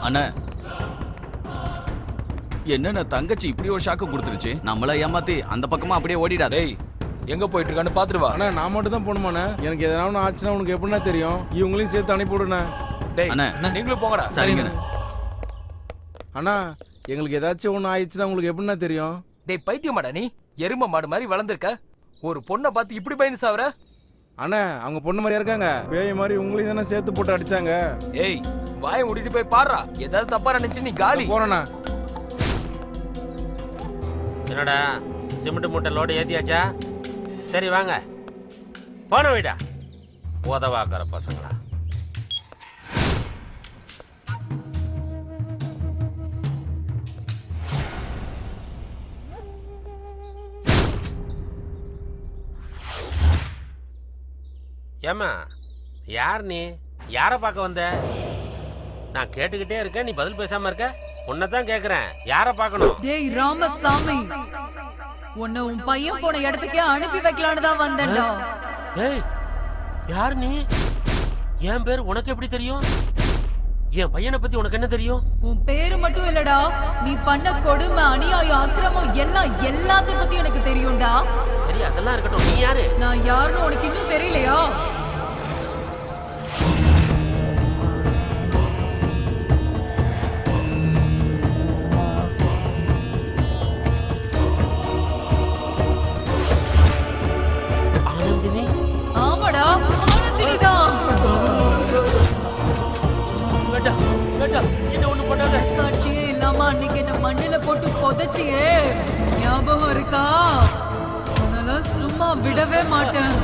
அண்ணா என்னென்ன தங்கச்சி இப்படி ஒரு ஷாக்கு கொடுத்துருச்சு. நம்மள ஏமாத்தி அந்த பக்கமா அப்படியே ஓடிடாதே. எங்க போயிட்டு இருக்கான்னு பாத்துட்டு வா. அண்ணா நான் மட்டும் தான் போகணுமாண்ணே? எனக்கு எதனா ஆச்சுன்னா உனக்கு எப்படின்னா தெரியும். இவங்களையும் சேர்த்து அனுப்பி விடுண்ணே. டேய் அண்ணா நீங்களும் போங்கடா. சரிங்கண்ணே. அண்ணா எங்களுக்கு ஏதாச்சும் ஒன்று ஆயிடுச்சுன்னா உங்களுக்கு எப்படின்னா தெரியும்? டேய் பைத்தியமாடா நீ? எரும மாடு மாதிரி வளர்ந்துருக்க. ஒரு பொண்ணை பார்த்து இப்படி பயந்து சாவற? அண்ணா அவங்க பொண்ணு மாதிரியா இருக்காங்க. பேய் மாதிரி உங்களையும் தானே சேர்த்து போட்டு அடிச்சாங்க. ஏய் வாயை மூடிட்டு போய் பாடுறா. ஏதாவது தப்பா நினைச்சு நீ காலி. போறேண்ணா. என்னடா சிமெண்ட் மூட்டை லோடு ஏத்தியாச்சா? சரி வாங்க போன வீடா உதவாக்கிற பசங்களா. ஏமா யார் நீ? யாரை பார்க்க வந்த? நான் கேட்டுக்கிட்டே இருக்கேன், நீ பதில் பேசாம இருக்க. உன்னதான் கேக்குறேன், யாரை பார்க்கணும்? டேய் ராமசாமி, உன்னை உன் பையன் போன இடத்துக்கே அனுப்பி வைக்கலான்னு தான் வந்தேன்டா. ஏய் யார் நீ? என் பேர் உனக்கு எப்படி தெரியும்? என் பையனை பத்தி உனக்கு என்ன தெரியும்? உன் பேரு மட்டும் இல்லடா, நீ பண்ண கொடுமை, அநியாயம், அக்கிரமம் எல்லாத்தையும் பத்தி எனக்கு தெரியும்டா. சரி அதெல்லாம் இருக்கட்டும், நீ யாரு? நான் யாருன்னு உனக்கு இன்னும் தெரியலையா? ஆமாடா, ஆனந்தினி தான். சாட்சியே இல்லாம அன்னைக்கு என்ன மண்ணில போட்டு புதைச்சியே, ஞாபகம் இருக்கா? அதெல்லாம் சும்மா விடவே மாட்டேன்.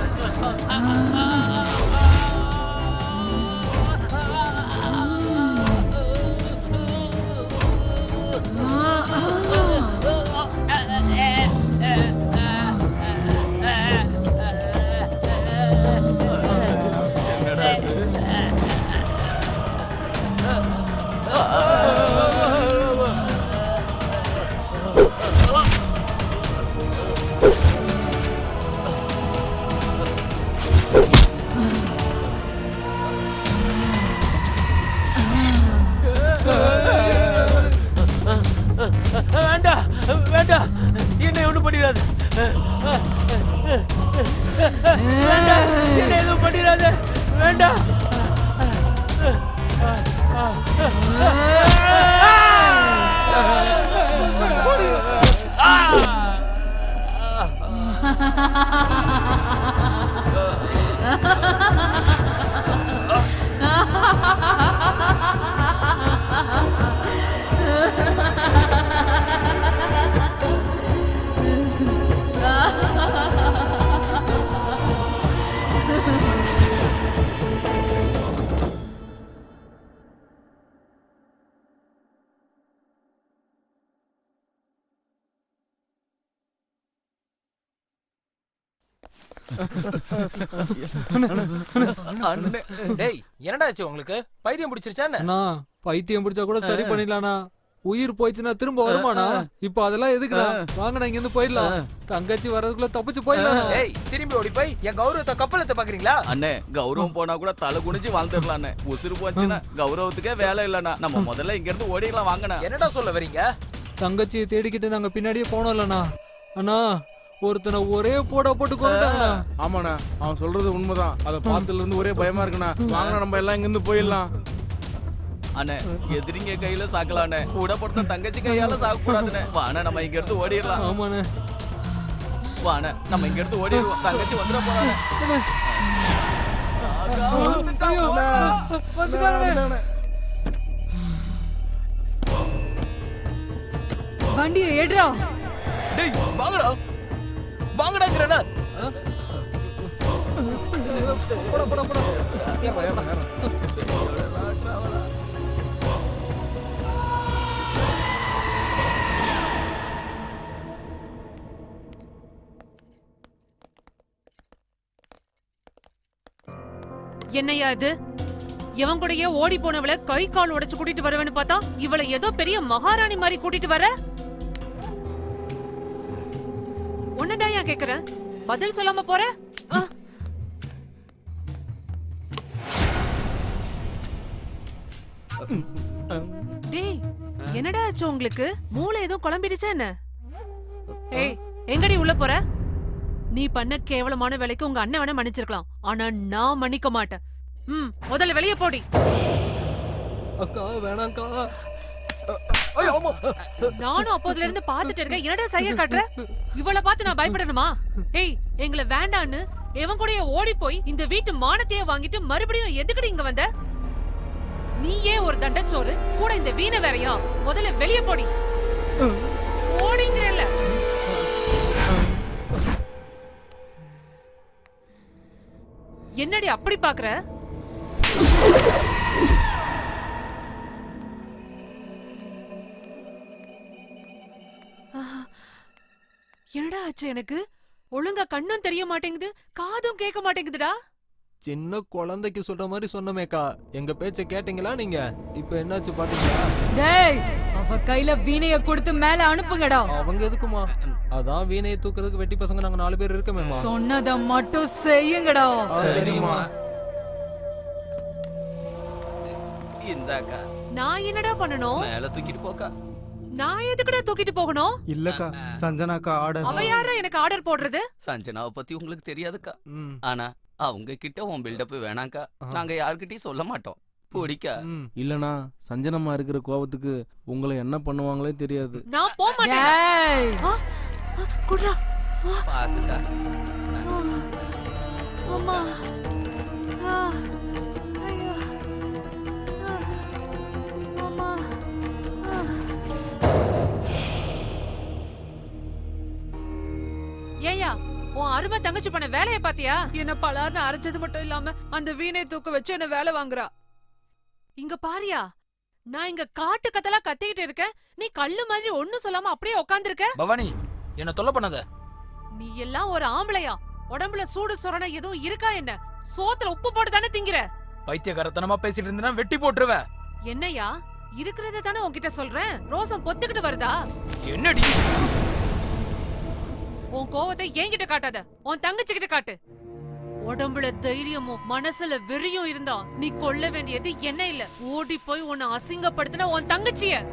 வேண்டாம் வேண்டாம், என்ன ஒண்ணும் பண்ணிடாது. வேண்டாம், என்ன எதுவும் பண்ணிடாது. வேண்டாம். டேய் என்னடா ஆச்சு உங்களுக்கு? பைத்தியம் பிடிச்சிருச்சா என்ன? அண்ணா பைத்தியம் பிடிச்சா கூட சரி பண்ணிடலாம்ண்ணா. உயிர் போயிடுச்சுன்னா திரும்ப வருமாண்ணா? இப்ப அதெல்லாம் எதுக்குண்ணா? வாங்கண்ணா இங்க இருந்து போயிடலாம். தங்கச்சி வர்றதுக்குள்ள தப்பிச்சு போயிடலாம். ஏய் திரும்பி ஓடி போய் என் கௌரவத்தை கப்பலத்தை பாக்குறீங்களா? அண்ணே கௌரவம் போனா கூட தலை குனிஞ்சு வாழ்ந்துடலாம். உசுறு போச்சுன்னா கௌரவத்துக்கே வேலை இல்லண்ணா. நம்ம முதல்ல இங்க இருந்து ஓடிடலாம் வாங்கண்ணா. என்னடா சொல்ல வரீங்க? தங்கச்சியை தேடிக்கிட்டு நாங்க பின்னாடியே போனோம் இல்லண்ணா. அண்ணா ஒருத்தனை ஒரே போட போட்டு கொண்டாங்கண்ணா. ஆமாண்ணா அவன் சொல்றது உண்மைதான். அதை பார்த்ததுல இருந்து ஒரே பயமா இருக்குண்ணா. வாங்கண்ணா நம்ம எல்லாம் இங்க இருந்து போயிடலாம். அண்ணே எதிரிங்க கையில சாக்கலாண்ணே, கூட போட்ட தங்கச்சி கையால சாக்க கூடாதுண்ணே. வாண்ணே நம்ம இங்க இருந்து ஓடிடலாம். ஆமாண்ணே வாண்ணே நம்ம இங்க இருந்து ஓடிடுவோம். தங்கச்சி வந்துட போறானே. வண்டியை ஏடுறா. டேய் வாங்கடா வாங்கடாங்கறடா. போடா போடா போடா ஏப்பா ஏப்பா என்னையா இது? எவன் கூடயே ஓடி போனவளை கை கால் உடைச்சு கூட்டிட்டு வரவேன்னு பார்த்தா இவளை ஏதோ பெரிய மகாராணி மாதிரி கூட்டிட்டு வர. உன்னதான் ஏன் கேக்குறேன், பதில் சொல்லாம போற? டேய், என்னடா ஆச்சு உங்களுக்கு? மூளை எதுவும் குழம்பிடுச்சா என்ன? ஏய், எங்கடி உள்ள போற? நீ பண்ண கேவலமான வேலைக்கு உங்க அண்ணன் வேணா மன்னிச்சிருக்கலாம், ஆனா நான் மன்னிக்க மாட்டேன். முதல்ல வெளியே போடி. அக்கா வேணாம்க்கா. நானும் அப்போதுல இருந்து பாத்துட்டு இருக்கேன், என்னடா சைய காட்டுற? இவளை பார்த்து நான் பயப்படணுமா? ஏய், எங்களை வேண்டான்னு எவன் கூடயே ஓடி போய் இந்த வீட்டு மானத்தையே வாங்கிட்டு மறுபடியும் எதுக்குடி இங்க வந்த? நீயே ஒரு தண்டச்சோறு, கூட இந்த வீணை வேறையா? முதல்ல வெளியே போடி. ஓடிங்கறல்ல. என்னடி அப்படி பாக்குற? என்னடா ஆச்சு எனக்கு? ஒழுங்கா கண்ணும் தெரிய மாட்டேங்குது, காதும் கேட்க மாட்டேங்குதுடா. சின்ன குழந்தைக்கு சொல்ற மாதிரி சொன்னமேக்கா, எங்க பேச்ச கேட்டீங்களா நீங்க? இப்ப என்னாச்சு பாத்தீங்களா? டேய், அவ கையில வீணைய கொடுத்து மேல அனுப்புங்கடா. அவங்க எதுக்குமா? அதான் வீணையை தூக்குறதுக்கு வெட்டி பசங்க நாங்க 4 பேர் இருக்கமேமா. சொன்னத மட்டும் செய்யுங்கடா. சரிம்மா. இந்தாக்கா. நான் என்னடா பண்ணணும்? மேல தூக்கிட்டு போக்கா. நான் எதுக்குடா தூக்கிட்டு போகணும்? இல்லக்கா, சஞ்சனாக்கா ஆர்டர். அவ யாரா எனக்கு ஆர்டர் போடுறது? சஞ்சனாவை பத்தி உங்களுக்கு தெரியாதுக்கா. ஆனா அவங்க கிட்ட உன் பில்டப் வேணாக்கா, நாங்க யார்கிட்டயும் சொல்ல மாட்டோம். பிடிக்கா? இல்லனா சஞ்சனம்மா இருக்கிற கோபத்துக்கு உங்களை என்ன பண்ணுவாங்களே தெரியாது. நான் போக மாட்டேன். குட்ரா. பாத்துக்கா. அம்மா. ஐயோ. அம்மா. ஏயா, உன் அருமை தங்கச்சி பண்ண வேலையை பாத்தியா? என்ன பலார்னு அரைச்சது மட்டும் இல்லாம அந்த வீணை தூக்க வச்சு என்ன வேலை வாங்குறா. இங்க பாரியா, நான் இங்க காட்டு கத்தலா கத்திக்கிட்டு இருக்கேன், நீ கல்லு மாதிரி ஒண்ணு சொல்லாம அப்படியே உட்கார்ந்திருக்க. பவானி, என்ன தொல்லை பண்ணாத. நீ எல்லாம் ஒரு ஆம்பளையா? உடம்புல சூடு சொரணை எதுவும் இருக்கா என்ன? சோத்துல உப்பு போட்டு தானே திங்கிற. பைத்தியக்காரத்தனமா பேசிட்டு இருந்தனா வெட்டி போட்டுருவேன். என்னையா, இருக்கிறத தானே உன்கிட்ட சொல்றேன், ரோசம் பொத்துக்கிட்டு வருதா? என்னடி? உன் கோவத்தை என்கிட்ட காட்டாத, உன் தங்கச்சி கிட்ட காட்டு. உடம்புல தைரியமும் மனசுல வெறியும் இருந்தா நீ கொல்ல வேண்டியது என்ன இல்ல, ஓடி போய் உன்னை அசிங்கப்படுத்தின உன் தங்கச்சிய.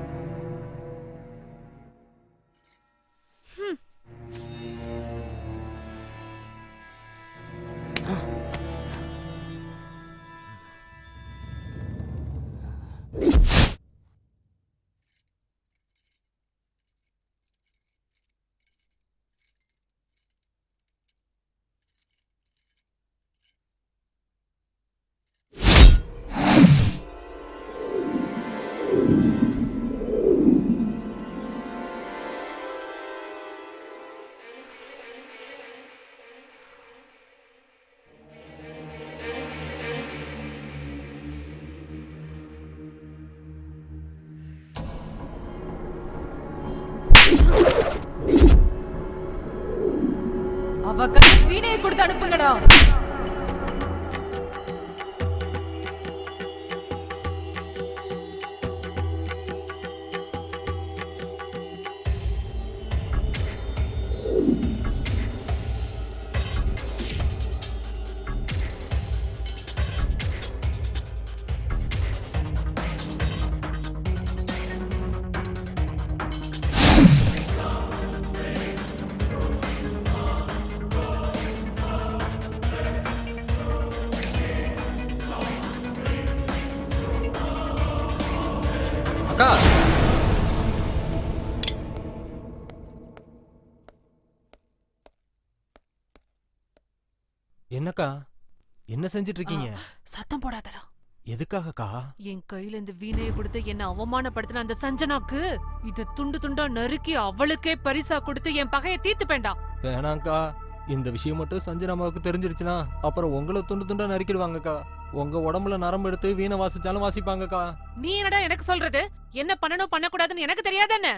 அவ கையில வீணைய கொடுத்து அனுப்புங்கடா. அக்கா, என்னக்கா என்ன செஞ்சிட்டு இருக்கீங்க? சத்தம் போடாதடா. எதுக்காகக்கா? என் கையில இந்த வீணையை கொடுத்து என்ன அவமானப்படுத்தின அந்த சஞ்சனாக்கு இத துண்டு துண்டா நறுக்கி அவளுக்கே பரிசா கொடுத்து என் பகையை தீர்த்துப்பேன்டா. வேணாக்கா, இந்த விஷயம் மட்டும் சஞ்சனாமாவுக்கு தெரிஞ்சிருச்சுன்னா அப்புறம் உங்களை துண்டு துண்டா நறுக்கிடுவாங்கக்கா. உங்க உடம்புல நரம்பு எடுத்து வீணை வாசிச்சாலும் வாசிப்பாங்கக்கா. நீ என்னடா எனக்கு சொல்றது? என்ன பண்ணணும் பண்ணக்கூடாதுன்னு எனக்கு தெரியாத என்ன?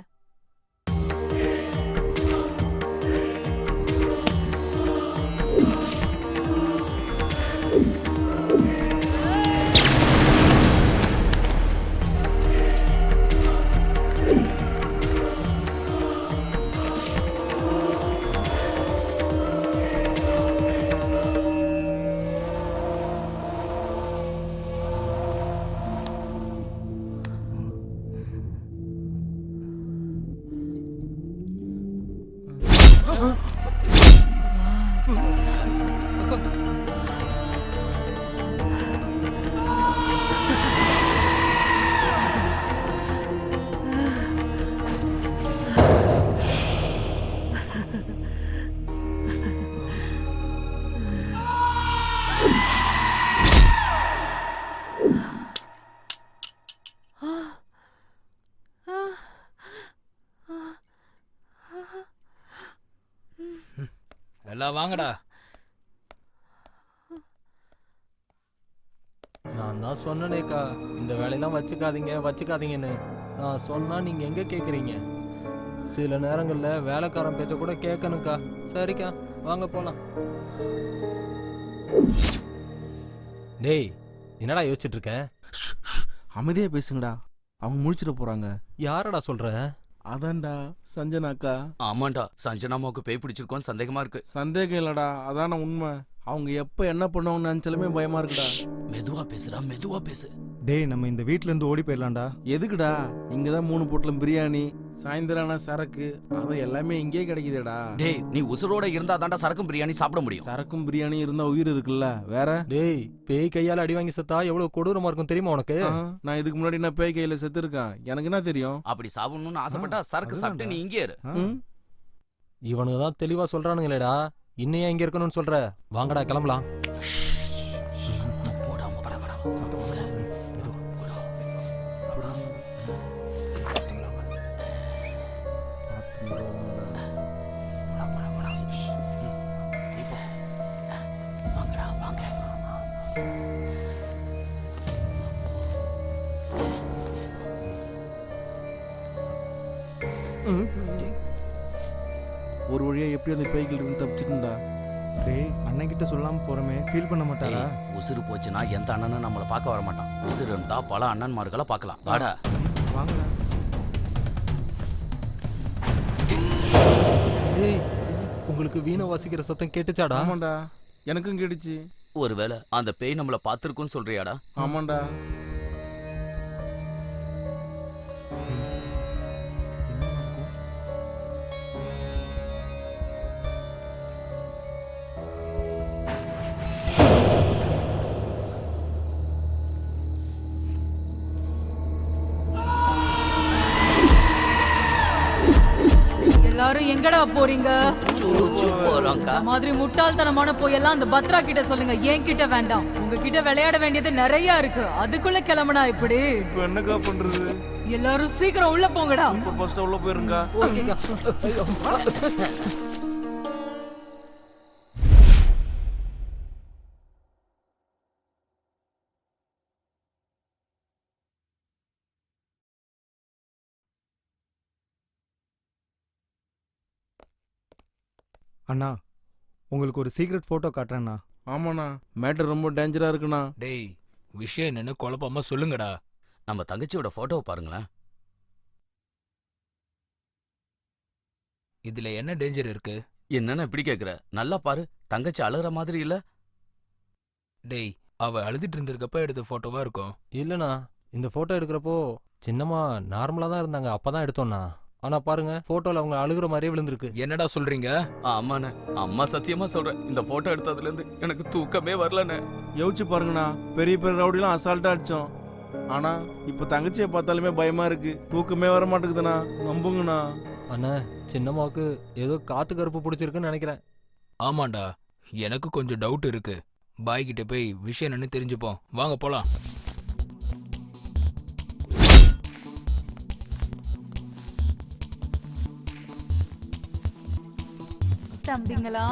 எல்லாம் வாங்கடா. நான் தான் சொன்னேனேக்கா, இந்த வேலையெல்லாம் வச்சுக்காதீங்கன்னு. நான் சொன்னா நீங்க எங்க கேக்குறீங்க? சில நேரங்கள்ல வேலைக்காரன் பேச்ச கூட கேட்கணுக்கா. சரிக்கா, வாங்க போலாம். டேய், என்னடா யோசிச்சுட்டு இருக்க? அமைதியா பேசுங்கடா, அவங்க முடிச்சிட போறாங்க. யாரடா சொல்ற? அதான்டா சஞ்சனாக்கா. ஆமாண்டா, சஞ்சனாமாவுக்கு பேய் பிடிச்சிருக்கோம் சந்தேகமா இருக்கு. சந்தேகம் இல்லடா, அதான உண்மை. அவங்க எப்ப என்ன பண்ணுவாங்கன்னு நினைச்சாலுமே பயமா இருக்குடா. மெதுவா பேசுறா, மெதுவா பேசு. டேய், நம்ம இந்த வீட்ல இருந்து ஓடி போயிடலாம்டா. எதுக்குடா? இங்கதான் 3 பொட்டலம் பிரியாணி, சாயந்தரான சரக்கு, அது எல்லாமே இங்கேயே கிடைக்குதுடா. டேய், நீ உசுரோட இருந்தா தாண்டா சரக்கும் பிரியாணி சாப்பிட முடியும். சரக்கும் பிரியாணி இருந்தா உயிர் இருக்குல்ல, வேற? டேய், பேய் கையால அடி வாங்கி செத்தா எவ்வளவு கொடூரமா இருக்கும் தெரியுமா உனக்கு? நான் இதுக்கு முன்னாடி நான் பேய் கையில செத்து இருக்கேன், எனக்கு என்ன தெரியும்? அப்படி சாப்பிடணும்னு ஆசைப்பட்டா சரக்கு சாப்பிட்டு நீ இங்கே இரு. இவனுங்க தான் தெளிவா சொல்றானுங்களேடா. இன்னும் இங்க இருக்கணும்னு சொல்ற? வாங்கடா கிளம்பலாம். ஒரு வழியா எப்படி அந்த பேய்கள் இருந்து தப்பிச்சுட்டா. டேய், அண்ணன் கிட்ட சொல்லாம போறமே, ஃபீல் பண்ண மாட்டாரா? உசுறு போச்சுன்னா எந்த அண்ணனும் நம்மளை பார்க்க வர மாட்டான். உசுறு இருந்தா பல அண்ணன்மார்களை பார்க்கலாம். வாடா, வாங்கடா. டேய், உங்களுக்கு வீணை வாசிக்கிற சத்தம் கேட்டுச்சாடா? ஆமாண்டா, எனக்கும் கேட்டுச்சு. ஒருவேளை அந்த பேய் நம்மள பார்த்திருக்குன்னு சொல்றியாடா? ஆமாண்டா. எல்லாரும் எங்கடா போறீங்க? மாதிரி முட்டாள்தனமான போயெல்லாம் அந்த பத்ரா கிட்ட சொல்லுங்க, என் கிட்ட வேண்டாம். உங்ககிட்ட விளையாட வேண்டியது நிறைய இருக்கு, அதுக்குள்ள கிளம்புனா இப்படி என்னக்கா பண்றது? எல்லாரும் சீக்கிரம் உள்ள போங்கடா. ஃபர்ஸ்ட் உள்ள போயிருங்க. அண்ணா, உங்களுக்கு ஒரு சீக்ரெட் போட்டோ காட்டுறேண்ணா. ஆமாண்ணா, மேட்டர் ரொம்ப டேஞ்சரா இருக்குண்ணா. டேய், விஷயம் என்னன்னு குழப்பமா சொல்லுங்கடா. நம்ம தங்கச்சியோட போட்டோவை பாருங்களேன். இதுல என்ன டேஞ்சர் இருக்கு? என்னன்னு இப்படி கேக்குற? நல்லா பாரு, தங்கச்சி அழுகிற மாதிரி இல்ல? டேய், அவ அழுதுட்டு இருந்திருக்கப்ப எடுத்த போட்டோவா இருக்கும். இல்லண்ணா, இந்த போட்டோ எடுக்கிறப்போ சின்னமா நார்மலா தான் இருந்தாங்க, அப்பதான் எடுத்தோம்னா. ஆனா பாருங்க, போட்டோல அவங்க அழுகுற மாதிரியே விழுந்திருக்கு. என்னடா சொல்றீங்க? ஆமாண்ணே, அம்மா சத்தியமா சொல்றேன், இந்த போட்டோ எடுத்ததுல இருந்து எனக்கு தூக்கமே வரலண்ணே. யோசிச்சு பாருங்கண்ணா, பெரிய பெரிய ரவுடிலாம் அசால்ட்டா அடிச்சோம். ஆனா இப்ப தங்கச்சியை பார்த்தாலுமே பயமா இருக்கு, தூக்கமே வர மாட்டேங்குதுண்ணா. நம்புங்கண்ணா. அண்ணா, சின்னம்மாவுக்கு ஏதோ காத்து கருப்பு பிடிச்சிருக்குன்னு நினைக்கிறேன். ஆமாண்டா, எனக்கு கொஞ்சம் டவுட் இருக்கு. பாய் கிட்ட போய் விஷயம் என்னன்னு தெரிஞ்சுப்போம். வாங்க போலாம். தம்பிங்களா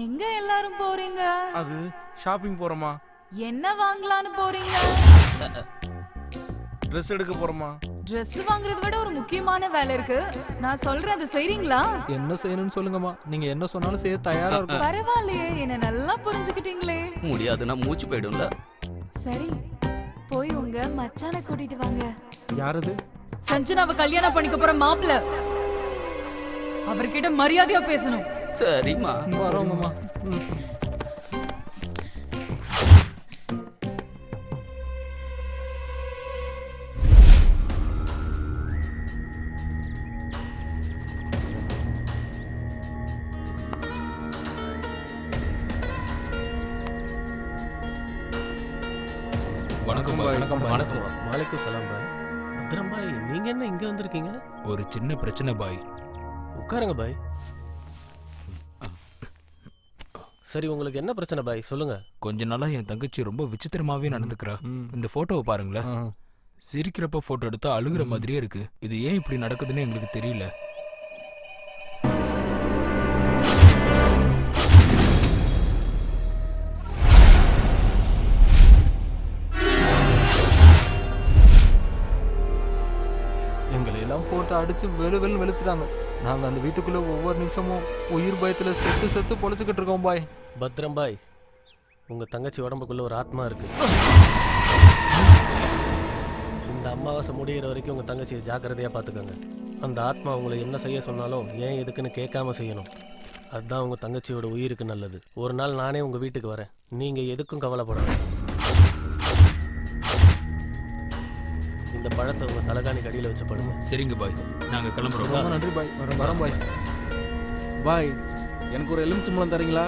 எங்க எல்லாரும் போறீங்க? அது ஷாப்பிங் போறோமா. என்ன வாங்கலாம்னு போறீங்க? ட்ரெஸ் எடுக்க போறோமா. Dress வாங்குறத விட ஒரு முக்கியமான வேலை இருக்கு. நான் சொல்றேன், அதை செய்றீங்களா? என்ன செய்யணும்னு சொல்லுங்கம்மா. நீங்க என்ன சொன்னாலும் செய்ய தயாரா இருக்கும். பரவாயில்லையே, என்ன நல்லா புரிஞ்சுக்கிட்டீங்களே. முடியாதுன்னா மூச்சு போயிடும்ல. சரி, போய் உங்க மச்சானை கூட்டிட்டு வாங்க. யாரது? சஞ்சனாவை கல்யாணம் பண்ணிக்க போற மாப்பிள்ள. அவர்கிட்ட மரியாதையா பேசணும். சரிம்மா. வரோங்கம்மா. வணக்கம் பாய். வணக்கம் வணக்கம் சலாம் பாய். பத்ரம் பாய், நீங்க என்ன இங்க வந்திருக்கீங்க? ஒரு சின்ன பிரச்சனை பாய். உட்காருங்க பாய். சரி, உங்களுக்கு என்ன பிரச்சனை பாய், சொல்லுங்க. கொஞ்ச நாளா என் தங்கச்சி ரொம்ப விசித்திரமாவே நடந்துக்கிறா. இந்த போட்டோவை பாருங்களேன். சிரிக்கிறப்ப போட்டோ எடுத்தா அழுகுற மாதிரியே இருக்கு. இது ஏன் இப்படி நடக்குதுன்னு எங்களுக்கு தெரியல. எங்களை எல்லாம் போட்டு அடிச்சு வெளுத்துட்டாங்க. நாங்க அந்த வீட்டுக்குள்ள ஒவ்வொரு நிமிஷமும் உயிர் பயத்துல செத்து செத்து பொழைச்சுக்கிட்டு இருக்கோம் பாய். பத்ரம் பாய், உங்க தங்கச்சி உடம்புக்குள்ள ஒரு ஆத்மா இருக்கு. இந்த அமாவாசை முடிகிற வரைக்கும் உங்க தங்கச்சியை ஜாக்கிரதையா பாத்துக்கோங்க. அந்த ஆத்மா உங்களை என்ன செய்ய சொன்னாலும் ஏன் எதுக்குன்னு கேட்காம செய்யணும். அதுதான் உங்க தங்கச்சியோட உயிருக்கு நல்லது. ஒரு நாள் நானே உங்க வீட்டுக்கு வரேன். நீங்க எதுக்கும் கவலைப்படாது. இந்த பழத்தை உங்க தலைகாணிக்கு அடியில் வச்சு படுங்க. சரிங்க பாய், நாங்க கிளம்புறோம். ரொம்ப நன்றி பாய். வரோம் பாய். பாய், எனக்கு ஒரு எலுமிச்சம்பழம் தரீங்களா?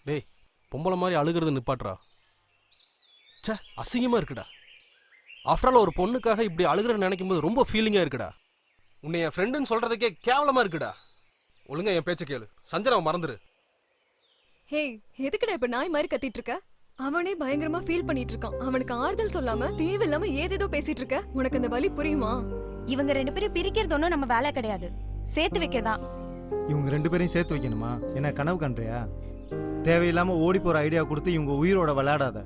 டேய், பொம்பளை மாதிரி அழுகிறது நிப்பாட்றா. ச்சே, அசிங்கமாக இருக்குடா. ஆஃப்டர் ஆல் ஒரு பொண்ணுக்காக இப்படி அழுகிறன்னு நினைக்கும் போது ரொம்ப ஃபீலிங்காக இருக்குடா. உன்னை என் ஃப்ரெண்டுன்னு சொல்கிறதுக்கே கேவலமாக இருக்குடா. ஒழுங்கா என் பேச்சை கேளு. சஞ்சனாவை மறந்துரு. ஹே, எதுக்குடா இப்ப நாய் மாதிரி கத்திட்டு இருக்க? அவனே பயங்கரமா ஃபீல் பண்ணிட்டு இருக்கான். அவனுக்கு ஆறுதல் சொல்லாம தேவையில்லாம ஏதேதோ பேசிட்டு இருக்க. உனக்கு அந்த வலி புரியுமா? இவங்க ரெண்டு பேரும் பிரிக்கிறது ஒன்றும் நம்ம வேலை கிடையாது, சேர்த்து வைக்கதான். இவங்க 2 பேரையும் சேர்த்து வைக்கணுமா? என்ன கனவு கண்றியா? தேவையில்லாம ஓடி போற ஐடியா கொடுத்து இவங்க உயிரோட விளையாடாத.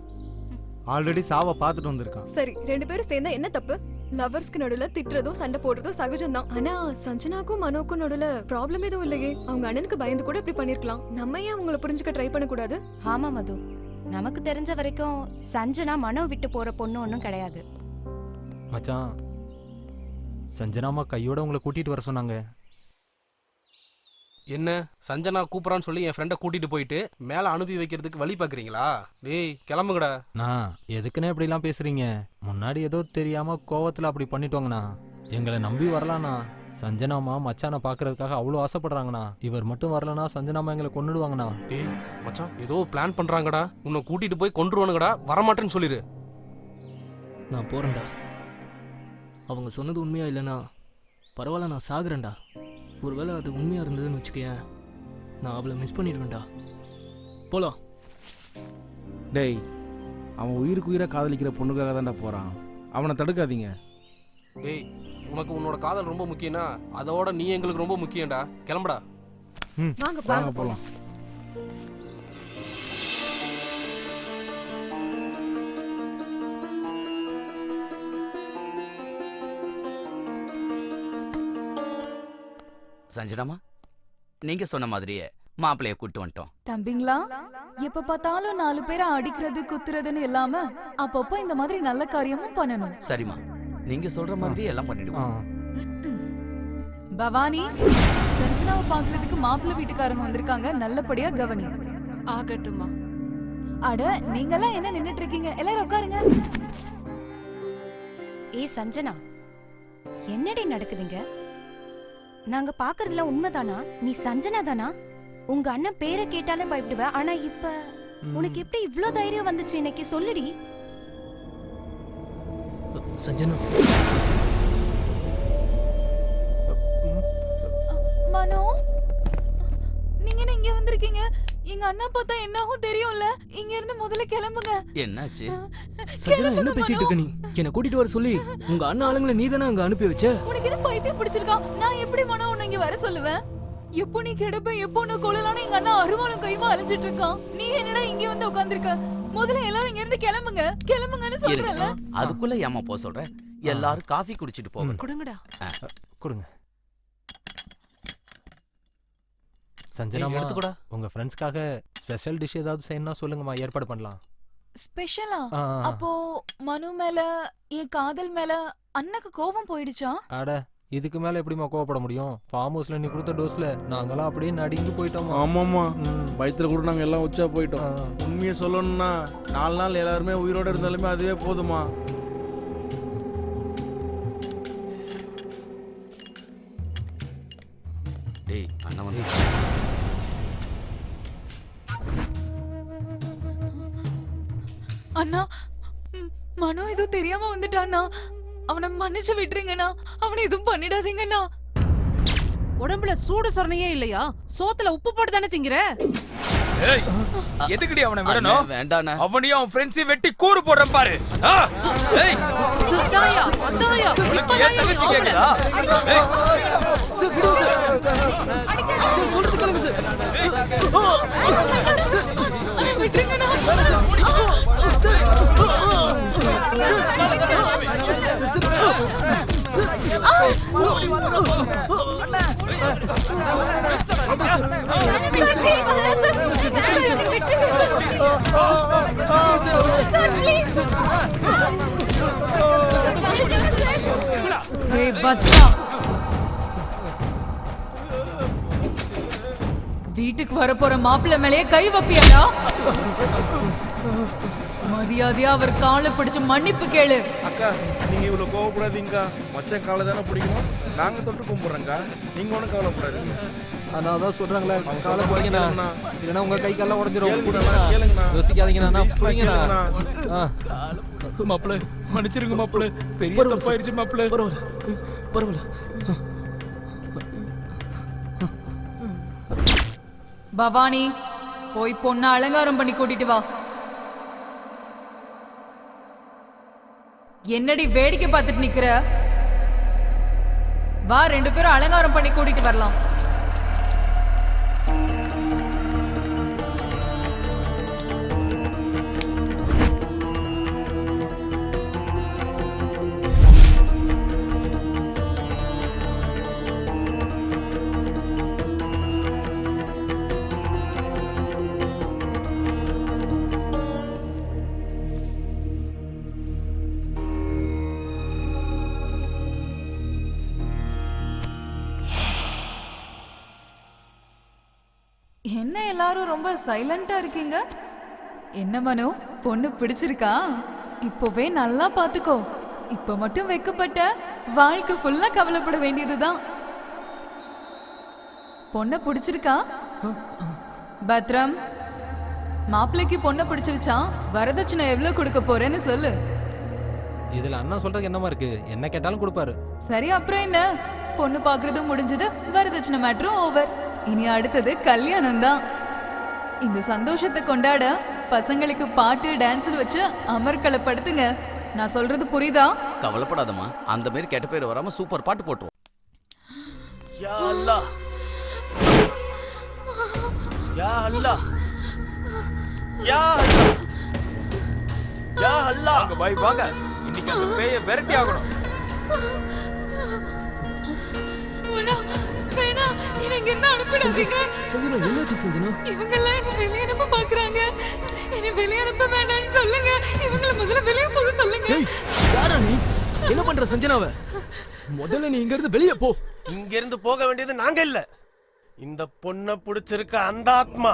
ஆல்ரெடி சாவை பார்த்துட்டு வந்திருக்கான். சரி, 2 பேரும் சேர்ந்தா என்ன தப்பு? லவர்ஸ்க்கு நடுவுல திட்டுறதும் சண்டை போடுறதும் சகஜம்தான். ஆனா சஞ்சனாக்கும் மனோக்கும் நடுவுல ப்ராப்ளம் எதுவும் இல்லையே. அவங்க அண்ணனுக்கு பயந்து கூட இப்படி பண்ணிருக்கலாம். நம்ம ஏன் அவங்கள புரிஞ்சுக்க ட்ரை பண்ண கூடாது? ஆமா மது, நமக்கு தெரிஞ்ச வரைக்கும் சஞ்சனா மனோ விட்டு போற பொண்ணு ஒன்றும் கிடையாது. மச்சான், சஞ்சனாமா கையோட உங்களை கூட்டிட்டு வர சொன்னாங்க. என்ன, சஞ்சனா கூப்பிட்றான்னு சொல்லி என் ஃப்ரெண்டை கூட்டிட்டு போயிட்டு மேலே அனுப்பி வைக்கிறதுக்கு வழி பார்க்குறீங்களா? டேய், கிளம்புங்கடா. நான் எதுக்குன்னு இப்படிலாம் பேசுறீங்க? முன்னாடி ஏதோ தெரியாம கோவத்துல அப்படி பண்ணிட்டோங்கண்ணா. எங்களை நம்பி வரலாண்ணா. சஞ்சனாமா மச்சானை பார்க்கறதுக்காக அவ்வளோ ஆசைப்படுறாங்கண்ணா. இவர் மட்டும் வரலனா சஞ்சனாமா எங்களை கொன்னுடுவாங்கண்ணா. டேய் மச்சான், ஏதோ பிளான் பண்ணுறாங்கடா. உன்னை கூட்டிட்டு போய் கொண்டுருவானுங்கடா. வரமாட்டேன்னு சொல்லிடு. நான் போறேன்டா. அவங்க சொன்னது உண்மையா இல்லைனா பரவாயில்ல, நான் சாகுறேன்டா. ஒருவேளை அது உண்மையா இருந்ததுன்னு வச்சுக்கேன், நான் அவளை மிஸ் பண்ணிடுவேன்டா. போலாம். டேய், அவன் உயிருக்கு உயிரை காதலிக்கிற பொண்ணுக்காக தான்டா போறான். அவனை தடுக்காதீங்க. டேய், உனக்கு உன்னோட காதல் ரொம்ப முக்கியம்னா அதோட நீ எங்களுக்கு ரொம்ப முக்கியம்டா. கிளம்புடா. வாங்க போலாம். சஞ்சனாமா, நீங்க சொன்ன மாதிரியே மாப்பிள்ளைய கூட்டு வந்துட்டோம். தம்பிங்களா, எப்ப பார்த்தாலும் 4 பேரை அடிக்கிறது குத்துறதுன்னு இல்லாம அப்பப்போ இந்த மாதிரி நல்ல காரியமும் பண்ணணும். சரிம்மா, நீங்க சொல்ற மாதிரியே எல்லாம் பண்ணிடுவோம். பவானி, சஞ்சனாவை பாக்குறதுக்கு மாப்பிள்ளை வீட்டுக்காரங்க வந்திருக்காங்க, நல்லபடியா கவனி. ஆகட்டுமா. அட, நீங்கெல்லாம் என்ன நின்னுட்டு இருக்கீங்க? எல்லாரும் உட்காருங்க. ஏய் சஞ்சனா, என்னடி நடக்குதுங்க? நாங்க பாக்குறதுல உண்மைதானா? நீ சஞ்சனா தானா? உங்க அண்ணன் பேரை கேட்டாலே பயப்படுவ. ஆனா இப்ப உனக்கு எப்படி இவ்ளோ தைரியம் வந்துச்சு? இன்னைக்கு சொல்லுடி. சஞ்சனா, மனோ, நீங்க என்ன இங்க வந்திருக்கீங்க? எங்க அண்ணா பார்த்தா என்ன ஆகும் தெரியும்ல. இங்க இருந்து முதல்ல கிளம்புங்க. என்னாச்சு? சஞ்சனா என்ன பேசிட்டு இருக்க நீ? என்ன கூட்டிட்டு வர சொல்லி உங்க அண்ணா ஆளுங்களை நீ தானே அங்க அனுப்பி வச்ச? உனக்கு என்ன பைத்தியம் பிடிச்சிருக்கா? நான் எப்படி மனோ உன்னை இங்க வர சொல்லுவேன்? எப்போ நீ கிடப்ப, எப்போ உன்னை கொள்ளலான்னு எங்க அண்ணா அருவாளும் கைமா அலைஞ்சிட்டு இருக்கான். நீ என்னடா இங்க வந்து உட்கார்ந்திருக்க? முதல்ல எல்லாரும் இங்க இருந்து கிளம்புங்க, கிளம்புங்கன்னு சொல்றேன்ல. அதுக்குள்ள ஏமா போ சொல்ற? எல்லாரும் காஃபி குடிச்சிட்டு போங்க. கொடுங்கடா. கொடுங்க. சஞ்சனாமா, எடுத்துக்கூடா. உங்க ஃப்ரெண்ட்ஸ்க்காக ஸ்பெஷல் டிஷ் ஏதாவது செய்யணும்னா சொல்லுங்கம்மா, ஏற்பாடு பண்ணலாம். ஸ்பெஷலா? ஆ, ஆ. அப்போ மனு மேல, என் காதல் மேல அண்ணனுக்கு கோபம் போயிடுச்சா? அட, இதுக்கு மேல எப்படிமா கோவப்பட முடியும்? ஃபார்ம் ஹவுஸ்ல நீ கொடுத்த டோஸ்ல நாங்கெல்லாம் அப்படியே நடிந்து போயிட்டோம். ஆமாம்மா, வயிற்றுல கூட நாங்கள் எல்லாம் உச்சா போயிட்டோம். உண்மையை சொல்லணும்னா 4 நாள் எல்லாருமே உயிரோட இருந்தாலுமே அதுவே போதுமா. டேய் அண்ணா வந்து அண்ணா, மனோ ஏதோ தெரியாம வந்துட்டானா. அவனை மன்னிச்சு விட்டுருங்கண்ணா. அவனை எதுவும் பண்ணிடாதீங்கண்ணா. உடம்புல சூடு சொரணையே இல்லையா? சோத்துல உப்பு போட்டு தானே திங்கிற? ஏய், எதுக்குடி அவனை விடணும்? வேண்டாண்ணா. அவனையும் அவன் ஃப்ரெண்ட்ஸையும் வெட்டி கூறு போடுறேன் பாரு. ஏய், அத்தாயா, அத்தாயா, உனக்கு ஏன் தங்கச்சி கேக்குதா? ஏய், சார் விடுங்க சார். சார் சொல்றது கேளுங்க சார். விட்டுருங்கண்ணா. வீட்டுக்கு வரப்போற மாப்பிள்ளை மேலேயே கை வைப்பியாடா? மரியாதையா அவர் காலை பிடிச்சு மன்னிப்பு கேளு. அக்கா, நீங்க இவ்வளவு கோவப்படாதீங்கக்கா. மச்ச காலை தானே பிடிக்கணும். நாங்க தொட்டு கும்பிடுறோங்க்கா. நீங்க ஒன்றும் கவலைப்படாதீங்க. அதான் அதான் சொல்றாங்களே, காலை பிடிங்கண்ணா, இல்லைன்னா உங்க கை கால உடஞ்சிரும். கேளுங்கண்ணா. யோசிக்காதீங்கண்ணா, புரியுங்கண்ணா. மாப்பிள்ளை மன்னிச்சிருங்க மாப்பிள்ளை, பெரிய தப்பாயிருச்சு மாப்பிள்ளை. பரவாயில்ல, பரவாயில்ல. பவானி, போய் பொண்ணை அலங்காரம் பண்ணி கூட்டிட்டு வா. என்னடி வேடிக்கை பார்த்துட்டு நிக்கிற? வா, 2 பேரும் அலங்காரம் பண்ணி கூட்டிட்டு வரலாம். என்ன எல்லாரும் ரொம்ப சைலண்டா இருக்கீங்க? என்ன மனு, பொண்ணு பிடிச்சிருக்கா? இப்போவே நல்லா பாத்துக்கோ. இப்ப மட்டும் வெக்கப்பட்ட, வாழ்க்கை ஃபுல்லா கவலைப்பட வேண்டியதுதான். பொண்ணை பிடிச்சிருக்கா? பத்ரம், மாப்பிள்ளைக்கு பொண்ணை பிடிச்சிருச்சா? வரதட்சணை எவ்வளவு கொடுக்க போறேன்னு சொல்லு. இதுல அண்ணா சொல்றது என்னமா இருக்கு? என்ன கேட்டாலும் கொடுப்பாரு. சரி, அப்புறம் என்ன? பொண்ணு பாக்குறதும் முடிஞ்சது, வரதட்சணை மேட்டரும் ஓவர். இனி அடுத்தது கல்யாணம் தான். இந்த சந்தோஷத்தை கொண்டாட பசங்களுக்கு பாட்டு டான்ஸ் வச்சு அமர்க்களப்படுத்துங்க. நான் சொல்றது புரியுதா? கவலைப்படாதம்மா, அந்த மாதிரி கெட்ட பேர் வராம சூப்பர் பாட்டு போட்டுருவோம். யா அல்லாஹ், யா அல்லாஹ், யா அல்லாஹ், யா அல்லாஹ். வாங்க பாய் வாங்க, இன்னைக்கு அந்த பேயை விரட்டி ஆகணும். எனக்கு என்ன அனுப்பிடாதீங்க. சஞ்சனா, என்னாச்சு சஞ்சனா? இவங்கெல்லாம் என்ன வெளியே அனுப்ப பாக்குறாங்க. என்ன வெளியே அனுப்ப வேண்டாம்னு சொல்லுங்க. இவங்கள முதல்ல வெளியே போக சொல்லுங்க. யாரா நீ? என்ன பண்ற சஞ்சனாவை? முதல்ல நீ இங்க இருந்து வெளியே போ. இங்க இருந்து போக வேண்டியது நாங்க இல்ல, இந்த பொண்ணை பிடிச்சிருக்க அந்த ஆத்மா.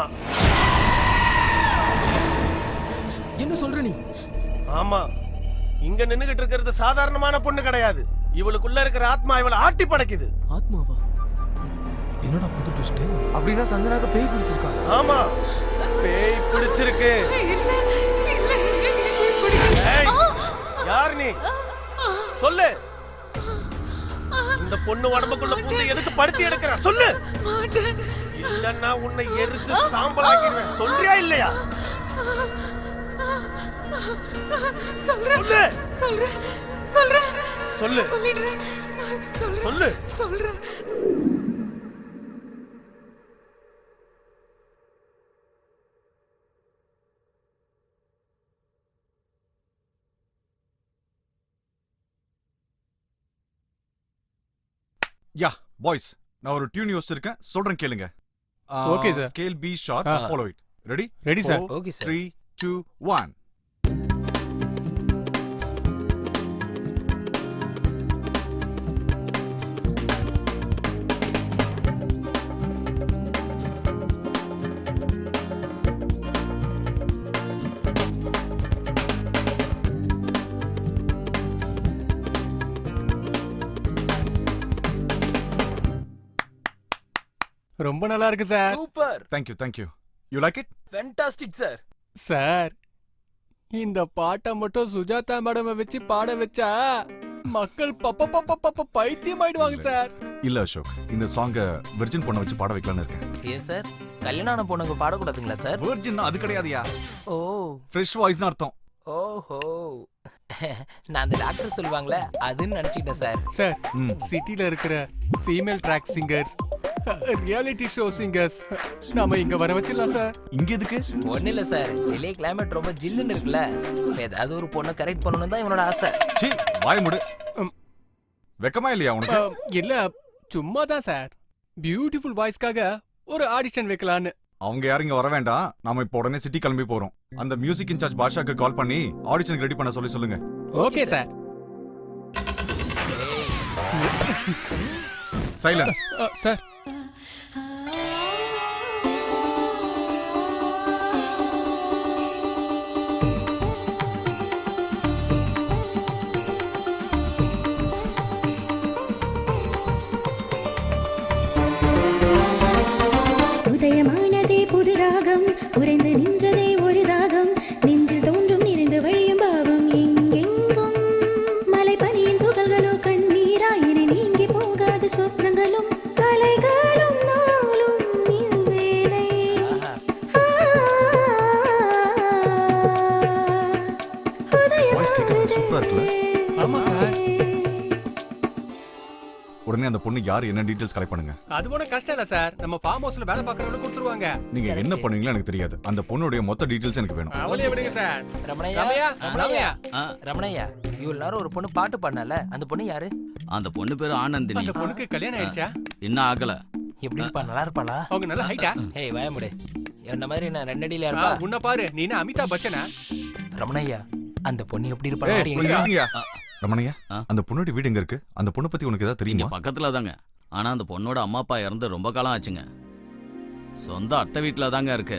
என்ன சொல்ற நீ? ஆமா, இங்க நின்னுகிட்டு இருக்கிறது சாதாரணமான பொண்ணு கிடையாது. இவளுக்குள்ள இருக்கிற ஆத்மா இவளை ஆட்டி படைக்குது. ஆத்மாவா? என்னடா புது ட்விஸ்ட்? அப்படின்னா சஞ்சனாக்கு பேய் பிடிச்சிருக்காங்க. ஆமா, பேய் பிடிச்சிருக்கு. ஏய், யார் நீ? சொல்லு. இந்த பொண்ணு உடம்புக்குள்ள பூந்து எதுக்கு படுத்தி எடுக்கிற? சொல்லு. இல்லன்னா உன்னை எரிச்சு சாம்பலாக்கிடுவேன். சொல்றியா இல்லையா? சொல்றேன். சொல்லு. சொல்லிடுறேன். சொல்லு. சொல்றேன். யா பாய்ஸ், நான் ஒரு டியூன் யோசிச்சிருக்கேன், சொல்றேன் கேளுங்க. Okay, sir. Scale B sharp, follow it. Ready? Ready, sir. Okay, sir. 3 2 1. ரொம்ப நல்லா இருக்கு sir. Super. Thank you. You like it? Fantastic sir. Sir, இந்த பாட்டை மட்டும் சுஜாதா மேடமை வச்சு பாட வச்சா மக்கள் பைத்தியம் ஆயிடுவாங்க சார். இல்ல அசோக், இந்த சாங்க வெர்ஜின் பொண்ணை வச்சு பாட வைக்கலாம்னு இருக்கேன். ஏன் சார், கல்யாணம் பொண்ணுங்க பாடக்கூடாதுங்களா சார்? வெர்ஜின் அது கிடையாதுயா. ஓ, ஃப்ரெஷ் வாய்ஸ்னு அர்த்தம். ஓஹோ, நான் அந்த டாக்டர் சொல்லுவாங்களே அதுன்னு நினைச்சிட்டேன் சார். சார், சிட்டில இருக்கிற female track singers, reality show singers நாம இங்க வர வச்சிடலாம் சார். இங்க எதுக்கு? ஒண்ணு இல்ல சார், வெளியே கிளைமேட் ரொம்ப ஜில்லுன்னு இருக்குல்ல, ஏதாவது ஒரு பொண்ணை கரெக்ட் பண்ணணும் தான் இவனோட ஆசை. சீ, வாய் மூடு. வெக்கமா இல்லையா உனக்கு? இல்ல, சும்மா தான் சார். பியூட்டிஃபுல் வாய்ஸ்க்காக ஒரு ஆடிஷன் வைக்கலான்னு. அவங்க யாரும் இங்க வர வேண்டாம், நாம இப்போ உடனே சிட்டி கிளம்பி போறோம். அந்த மியூசிக் இன்சார்ஜ் பாஷாக்கு கால் பண்ணி ஆடிஷனுக்கு ரெடி பண்ண சொல்லுங்க. Okay sir. சைலன்ஸ். சார், உதயமானதே புது ராகம், உறைந்து நின்றதே ஒரு தாகம், நெஞ்சில் தோன்றும் நிறைந்து வழியும் பாவம் எங்கெங்கும். மலை பனியின் துகள்களோ கண்ணீராயினை நீங்கி போகாத சொப்னங்களும் கலைகளும் நாளும் இவ்வேளை. சூப்பரா இருக்குல்ல? ஆமா சார். உடனே அந்த பொண்ணு யார் என்ன டீடைல்ஸ் கலெக்ட் பண்ணுங்க. அது ஒன்றும் கஷ்டம் இல்ல சார், நம்ம ஃபார்ம் ஹவுஸ்ல வேலை பார்க்கறவங்க கொடுத்துருவாங்க. நீங்க என்ன பண்ணுவீங்களோ எனக்கு தெரியாது, அந்த பொண்ணுடைய மொத்த டீடைல்ஸ் எனக்கு வேணும். அவளே விடுங்க சார். ரமணையா, இவ்வளவு நேரம் ஒரு பொண்ணு பாட்டு பாடினால, அந்த பொண்ணு யாரு? அந்த பொண்ணு பேரு ஆனந்தினி. அந்த பொண்ணுக்கு கல்யாணம் ஆயிடுச்சா? இன்னும் ஆகல. எப்படி இருப்பா, நல்லா இருப்பாளா? அவங்க நல்ல ஹைட்டா? ஏய் வாய முடு, என்ன மாதிரி நான் 2 அடியில இருப்பா. உன்ன பாரு, நீ என்ன அமிதாப் பச்சனா? ரமணையா, அந்த பொண்ணு எப்படி இருப்பா? ரமணையா, அந்த பொண்ணோட வீடு எங்க இருக்கு? அந்த பொண்ணை பத்தி உனக்கு ஏதாவது தெரியுமா? பக்கத்துல தாங்க. ஆனா அந்த பொண்ணோட அம்மா அப்பா இறந்து ரொம்ப காலம் ஆச்சுங்க. சொந்த அத்தை வீட்டுல தாங்க இருக்கு.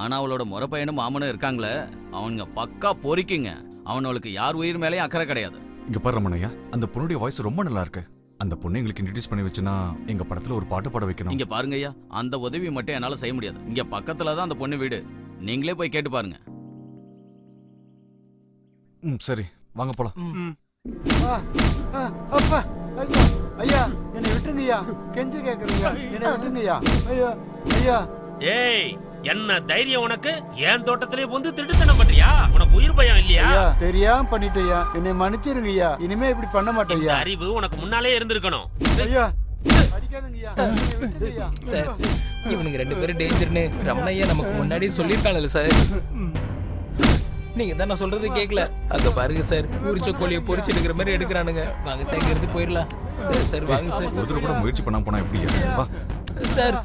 ஆனா அவளோட முறை பையனும் மாமனும் இருக்காங்களே, அவங்க பக்கா பொறிக்குங்க. அவனுக்கு யார் உயிர் மேலேயும் அக்கறை கிடையாது. இங்க பாரு ரமணையா, அந்த பொண்ணுடைய வாய்ஸ் ரொம்ப நல்லா இருக்கு. அந்த பொண்ணை எங்களுக்கு இன்ட்ரோடியூஸ் பண்ணி வச்சுனா எங்க படத்துல ஒரு பாட்டு பாட வைக்கணும். இங்க பாருங்க ஐயா, அந்த உதவி மட்டும் என்னால செய்ய முடியாது. இங்க பக்கத்துல தான் அந்த பொண்ணு வீடு. நீங்களே போய் கேட்டு பாருங்க. சரி, வாங்க போலாம். அப்பா, ஐயா, ஐயா, என்னை விட்டுருங்கய்யா, கெஞ்சி கேட்குறீங்க, என்னை விட்டுருங்கய்யா, ஐயா, ஐயா. ஏய், என்ன தைரியம் உனக்கு? என் தோட்டத்திலே வந்து திருட்டுத்தனம் பண்றியா? உனக்கு உயிர் பயம் இல்லையா? ஐயா, தெரியாம பண்ணிட்டேயா, என்னை மன்னிச்சிருங்கய்யா, இனிமே இப்படி பண்ண மாட்டேயா. இந்த அறிவு உனக்கு முன்னாலே இருந்திருக்கணும். ஐயா, அடிக்காதங்கய்யா, என்னை விட்டுருங்கய்யா. சார், இவனுங்க 2 பேரும் டேஞ்சர்னு ரமணையா நமக்கு முன்னாடியே சொல்லியிருக்காங்கல்ல சார். நீங்க தான் நான் சொல்றது கேட்கல. அங்க பாருங்க சார், உரிச்ச கோழியை பொரிச்சு எடுக்கிற மாதிரி எடுக்கிறானுங்க. வாங்க சார், இங்க இருந்து போயிடலாம். சார் சார் வாங்க சார். ஒருத்தர் கூட முயற்சி பண்ணாம போனா எப்படியா? வா சார்.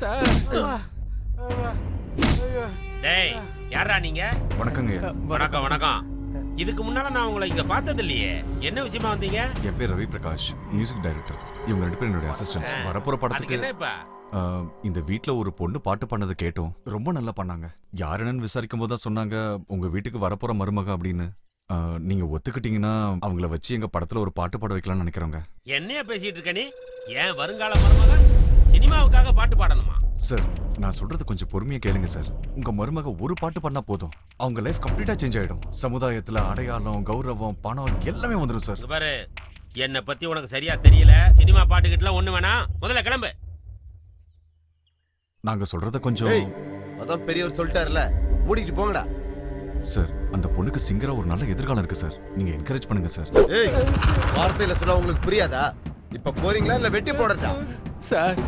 டேய், யாரா நீங்க? வணக்கங்க. வணக்கம் வணக்கம். இதுக்கு முன்னால நான் உங்களை இங்க பார்த்தது இல்லையே. என்ன விஷயமா வந்தீங்க? என் பேர் ரவி பிரகாஷ், மியூசிக் டைரக்டர். இவங்க 2 பேரும் என்னுடைய அசிஸ்டன்ட்ஸ். வரப்போற படத்துக்கு என்ன இப்ப? இந்த வீட்ல ஒரு பொண்ணு பாட்டு பண்ணது கேட்டோம், ரொம்ப நல்லா பண்ணாங்க. யார் என்னன்னு விசாரிக்கும் போது தான் சொன்னாங்க உங்க வீட்டுக்கு வரப்போற மருமக அப்படின்னு. நீங்க ஒத்துக்கிட்டீங்கன்னா அவங்கள வச்சு எங்க படத்துல ஒரு பாட்டு பாட வைக்கலாம்னு நினைக்கிறோங்க. என்னைய பேசிட்டு இருக்க நீ? ஏன் வருங்கால மருமக? சினிமாவுக்காக பாட்டு பாடணுமா? சார் நான் சொல்றது கொஞ்சம் பொறுமையா கேளுங்க சார். உங்க மருமக ஒரு பாட்டு பண்ணா போதும், அவங்க லைஃப் கம்ப்ளீட்டா சேஞ்ச் ஆயிடும். சமுதாயத்துல அடையாளம், கௌரவம், பணம் எல்லாமே வந்துடும் சார். இங்க பாரு, என்னை பத்தி உனக்கு சரியா தெரியல. சினிமா பாட்டுக்கிட்டலாம் ஒண்ணு வேணாம், முதல்ல கிளம்பு. நாங்க சொல்றத கொஞ்சம். அதான் பெரியவர் சொல்லிட்டாருல, மூடிட்டு போங்கடா. சார் அந்த பொண்ணுக்கு சிங்கரா ஒரு நல்ல எதிர்காலம் இருக்கு சார், நீங்க என்கரேஜ் பண்ணுங்க சார். ஏய், வார்த்தையில சொன்னா உங்களுக்கு புரியாதா? இப்ப போறீங்களா இல்ல வெட்டி போடட்டா? சார்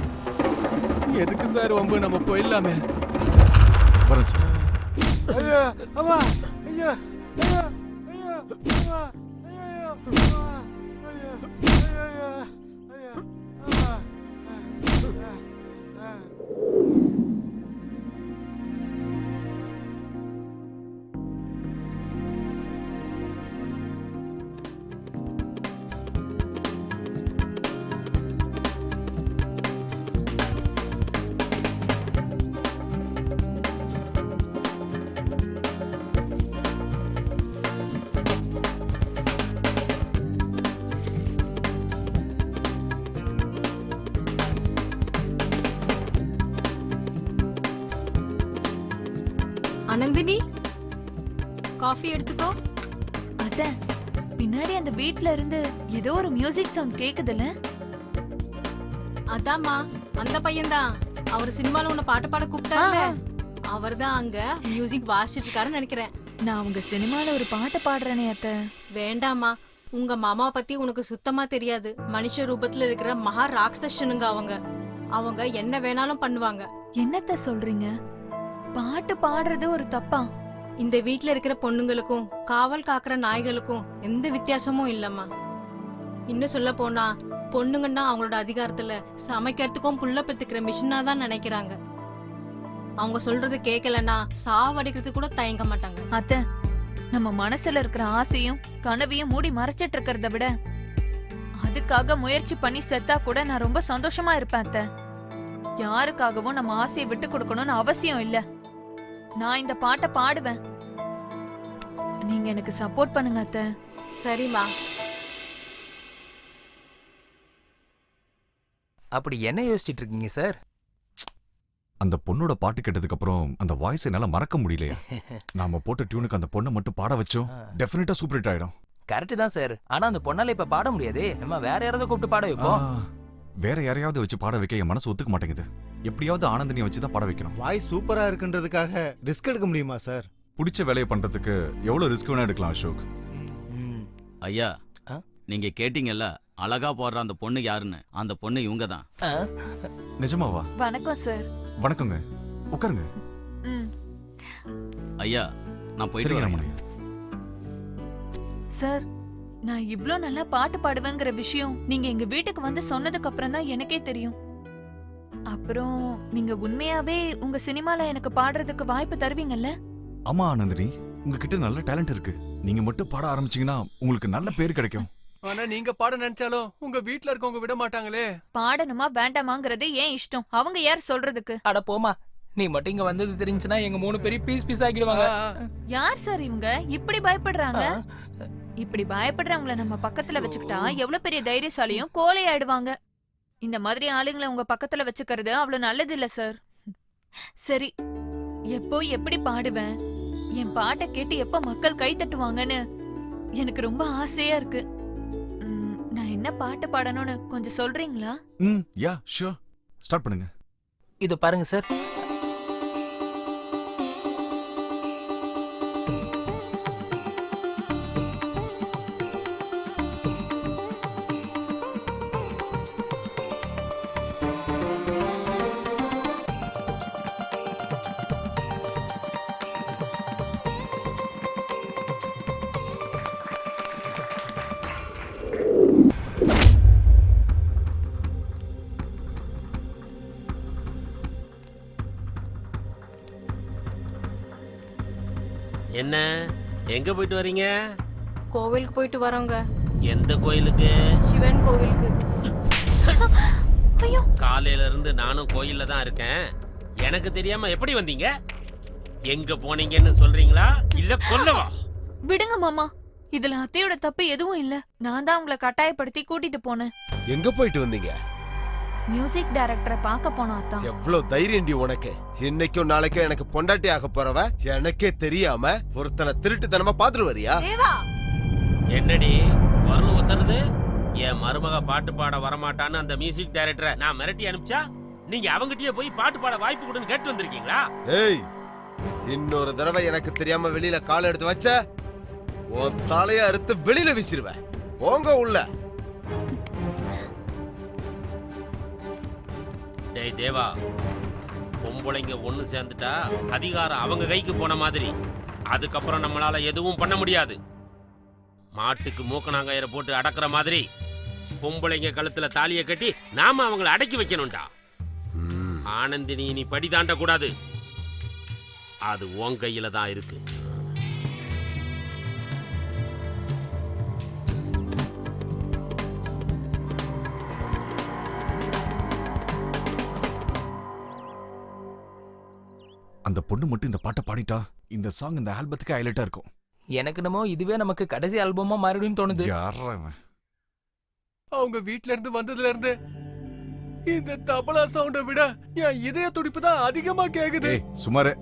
எதுக்கு சார் வம்பு, நம்ம போயிடலாமே. வரேன் சார். ஐயா அம்மா, ஐயா ஐயா ஐயா அம்மா, ஐயா அம்மா, ஐயா ஐயா ஐயா அம்மா. அனந்தினி, காஃபி எடுத்துக்கோ. அத்த, பின்னாடி அந்த வீட்ல இருந்து ஏதோ ஒரு மியூசிக் சவுண்ட் கேக்குதுல? அதாம்மா, அந்த பையன்தான். அவர் சினிமால உன்னை பாட்டு பாட கூப்பிட்டாருல, அவர்தான் அங்க மியூசிக் வாசிச்சிட்டு இருக்காருன்னு நினைக்கிறேன். நான் அவங்க சினிமால ஒரு பாட்டு பாடுறேனே அத்த. வேண்டாம்மா, உங்க மாமா பத்தி உனக்கு சுத்தமா தெரியாது. மனுஷ ரூபத்துல இருக்கிற மகா ராட்சசனுங்க அவங்க. அவங்க என்ன வேணாலும் பண்ணுவாங்க. என்னத்த சொல்றீங்க? பாட்டு பாடுறது ஒரு தப்பா? இந்த வீட்ல இருக்கிற பொண்ணுங்களுக்கும் காவல் காக்குற நாய்களுக்கும் எந்த வித்தியாசமும் இல்லம்மா. இன்னும் சொல்ல போனா, பொண்ணுங்கன்னா அவங்களோட அதிகாரத்துல சமைக்கிறதுக்கும் புள்ள பெத்துக்கிற மிஷினா தான் நினைக்கிறாங்க. அவங்க சொல்றது கேட்கலன்னா சாவடிக்கிறதுக்கு கூட தயங்க மாட்டாங்க. அத்த, நம்ம மனசுல இருக்கிற ஆசையும் கனவையும் மூடி மறைச்சிட்டு இருக்கிறத விட அதுக்காக முயற்சி பண்ணி செத்தா கூட நான் ரொம்ப சந்தோஷமா இருப்பேன் அத்த. யாருக்காகவும் நம்ம ஆசையை விட்டு கொடுக்கணும்னு அவசியம் இல்ல. நான் இந்த பாட்டை பாடுவேன், நீங்க எனக்கு சப்போர்ட் பண்ணுங்க அத்த. சரிம்மா. அப்படி என்ன யோசிச்சிட்டு இருக்கீங்க சார்? அந்த பொண்ணோட பாட்டு கேட்டதுக்கு அப்புறம் அந்த வாய்ஸ் என்னால மறக்க முடியலையா. நாம போட்ட டியூனுக்கு அந்த பொண்ணை மட்டும் பாட வச்சோம், டெஃபினட்டா சூப்பர் ஹிட் ஆயிடும். கரெக்ட் தான் சார். ஆனா அந்த பொண்ணால இப்ப பாட முடியாது. நம்ம வேற யாராவது கூப்பிட்டு பாட வைப்போம். வேற யாரையாவது வச்சு பாட வைக்க என் மனசு ஒத்துக்க மாட்டேங்குது. எப்படியாவது ஆனந்தினியை வச்சு தான் பாட வைக்கணும். வாய்ஸ் சூப்பரா இருக்குன்றதுக்காக ரிஸ்க் எடுக்க முடியுமா சார்? பிடிச்ச வேலையை பண்றதுக்கு எவ்வளவு ரிஸ்க் வேணா எடுக்கலாம் அசோக். ஐயா, நீங்க கேட்டீங்கல்ல அழகா போடுற அந்த பொண்ணு யாருன்னு, அந்த பொண்ணு இவங்க தான். நிஜமாவா? வணக்கம் சார். வணக்கங்க, உட்காருங்க. ஐயா, நான் போயிட்டு வரேன். சார், நான் இவ்ளோ நல்லா பாட்டு பாடுவேங்கிற விஷயம் நீங்க எங்க வீட்டுக்கு வந்து சொன்னதுக்கு அப்புறம் தான் எனக்கே தெரியும். அப்புறம் நீங்க உண்மையாவே உங்க சினிமால எனக்கு பாடுறதுக்கு வாய்ப்பு தருவீங்கல்ல? ஆமா ஆனந்தினி, உங்ககிட்ட நல்ல டேலண்ட் இருக்கு. நீங்க மட்டும் பாட ஆரம்பிச்சீங்கன்னா உங்களுக்கு நல்ல பேர் கிடைக்கும். ஆனா நீங்க பாட நினைச்சாலும் உங்க வீட்ல இருக்கவங்க விட மாட்டாங்களே. பாடணுமா வேண்டாமாங்கிறது ஏன் இஷ்டம், அவங்க யார் சொல்றதுக்கு? அட போமா, நீ மட்டும் இங்க வந்தது தெரிஞ்சுனா எங்க 3 பேரும் பீஸ் பீஸ் ஆக்கிடுவாங்க. யார் சார் இவங்க இப்படி பயப்படுறாங்க? இப்படி பயப்படுறவங்கள நம்ம பக்கத்துல வச்சுக்கிட்டா எவ்வளவு பெரிய தைரியசாலியும் கோலை ஆயிடுவாங்க. இந்த மாதிரி ஆளுங்களை உங்க பக்கத்துல வச்சுக்கிறது அவ்வளவு நல்லது இல்ல சார். சரி, எப்போ எப்படி பாடுவேன், என் பாட்டை கேட்டு எப்ப மக்கள் கை தட்டுவாங்கன்னு எனக்கு ரொம்ப ஆசையா இருக்கு. நான் என்ன பாட்டு பாடணும்னு கொஞ்சம் சொல்றீங்களா? யா ஷூர், ஸ்டார்ட் பண்ணுங்க. இது பாருங்க சார். என்ன, எங்க போயிட்டு வரீங்க? கோவிலுக்கு போயிட்டு வரோங்க. எந்த கோயிலுக்கு? சிவன் கோவிலுக்கு. காலையில இருந்து நானும் கோயில்ல தான் இருக்கேன். எனக்கு தெரியாம எப்படி வந்தீங்க? எங்க போனீங்கன்னு சொல்றீங்களா இல்ல கொல்லவா? விடுங்க மாமா, இதுல அத்தையோட தப்பு எதுவும் இல்ல. நான் தான் உங்களை கட்டாயப்படுத்தி கூட்டிட்டு போனேன். எங்க போயிட்டு வந்தீங்க? மியூசிக் டைரக்டரை பார்க்க போனோம் அத்தான். எவ்வளவு தைரியம்டி உனக்கு? இன்னைக்கும் நாளைக்கும் எனக்கு பொண்டாட்டி ஆக போறவ எனக்கே தெரியாம ஒருத்தனை திருட்டுத்தனமா பாத்துட்டு வரியா? தேவா என்னடி வரணும் வசருது? என் மருமக பாட்டு பாட வரமாட்டான்னு அந்த மியூசிக் டைரக்டரை நான் மிரட்டி அனுப்பிச்சா நீங்க அவங்கிட்டயே போய் பாட்டு பாட வாய்ப்பு கொடுன்னு கேட்டு வந்திருக்கீங்களா? ஏய், இன்னொரு தடவை எனக்கு தெரியாம வெளியில கால் எடுத்து வச்ச உன் தலைய அறுத்து வெளியில வீசிடுவேன். போங்க உள்ள. டேய் தேவா, பொம்பளைங்க ஒண்ணு சேர்ந்துட்டா அதிகாரம் அவங்க கைக்கு போன மாதிரி. அதுக்கப்புறம் நம்மளால எதுவும் பண்ண முடியாது. மாட்டுக்கு மூக்கணாங்கயிற போட்டு அடக்குற மாதிரி பொம்பளைங்க கழுத்துல தாலியை கட்டி நாம அவங்கள அடக்கி வைக்கணும்டா. ஆனந்தினி நீ படி தாண்ட கூடாது. அது உன் கையில தான் இருக்கு. அந்த பொண்ணு மட்டும் இந்த பாட்டை பாடிட்டா இந்த சாங் இந்த ஆல்பத்துக்கு ஹைலைட்டா இருக்கும். எனக்கு என்னமோ இதுவே நமக்கு கடைசி ஆல்பமா மாறிடும் தோணுது. அவங்க வீட்ல இருந்து வந்ததுல இருந்து இந்த தபலா சவுண்ட விட என் இதய துடிப்பு தான் அதிகமா கேக்குது. சுமாரே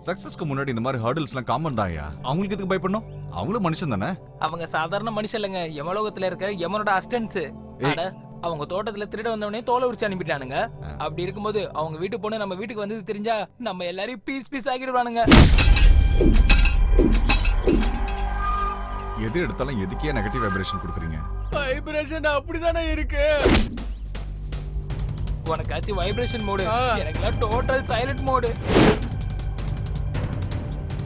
சக்சஸ்க்கு முன்னாடி இந்த மாதிரி ஹர்டல்ஸ்லாம் காமன் தான்யா. அவங்களுக்கு எதுக்கு பயப்படணும்? அவங்களும் மனுஷன் தானே. அவங்க சாதாரண மனுஷன் இல்லைங்க, யமலோகத்துல இருக்க யமனோட அசிஸ்டன்ட்ஸ். அவங்க தோட்டத்துல திருட வந்தவனே தோலை உரிச்சு அனுப்பிட்டானுங்க. அப்படி இருக்கும்போது அவங்க வீட்டு பொண்ணு நம்ம வீட்டுக்கு வந்தது தெரிஞ்சா நம்ம எல்லாரையும் பீஸ் பீஸ் ஆக்கிடுவானுங்க. எது எடுத்தாலும் எதுக்கே நெகட்டிவ் வைப்ரேஷன் கொடுக்குறீங்க? வைப்ரேஷன் அப்படிதானே இருக்கு. உனக்காச்சும் வைப்ரேஷன் மோடு, எனக்குலாம் டோட்டல் சைலண்ட் மோடு.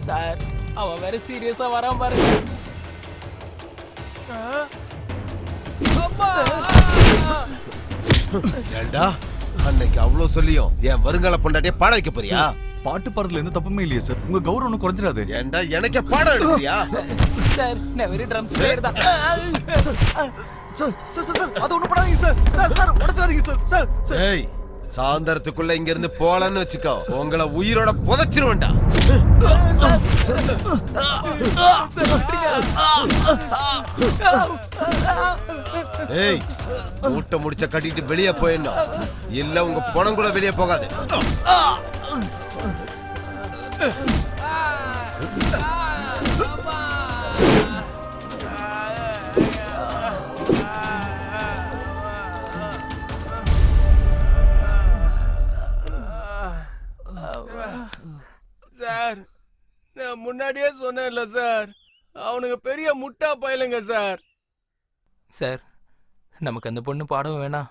சார் அவன் வேற சீரியஸா வரான் பாருங்க. ஏண்டா அன்னைக்கு அவ்வளவு சொல்லியும் என் வருங்கால பொண்டாட்டிய பாட வைக்க போறியா? பாட்டு பாடுறதுல எந்த தப்புமே இல்லையே சார். உங்க கௌரவம் குறைஞ்சிடாது. ஏண்டா எனக்கே பாடம் எடுக்கிறியா? சார் நான் வெறும் ட்ரம்ஸ் பிளேயர் தான். சார் அது ஒண்ணு பண்ணாதீங்க சார். சார் உடைச்சாதீங்க சார். சார் ஏய், சாயந்தரத்துக்குள்ள இங்க இருந்து போலான்னு வச்சுக்கோ, உங்களை உயிரோட புதைச்சிருவேன்டா. ஏய், மூட்டை முடிச்ச கட்டிட்டு வெளியே போயிடணும். இல்ல உங்க பணம் கூட வெளியே போகாது. சார் நான் முன்னாடியே சொன்னேன்ல சார், அவனுங்க பெரிய முட்டா பயலுங்க சார். சார் நமக்கு அந்த பொண்ணு பாடவும் வேணாம்,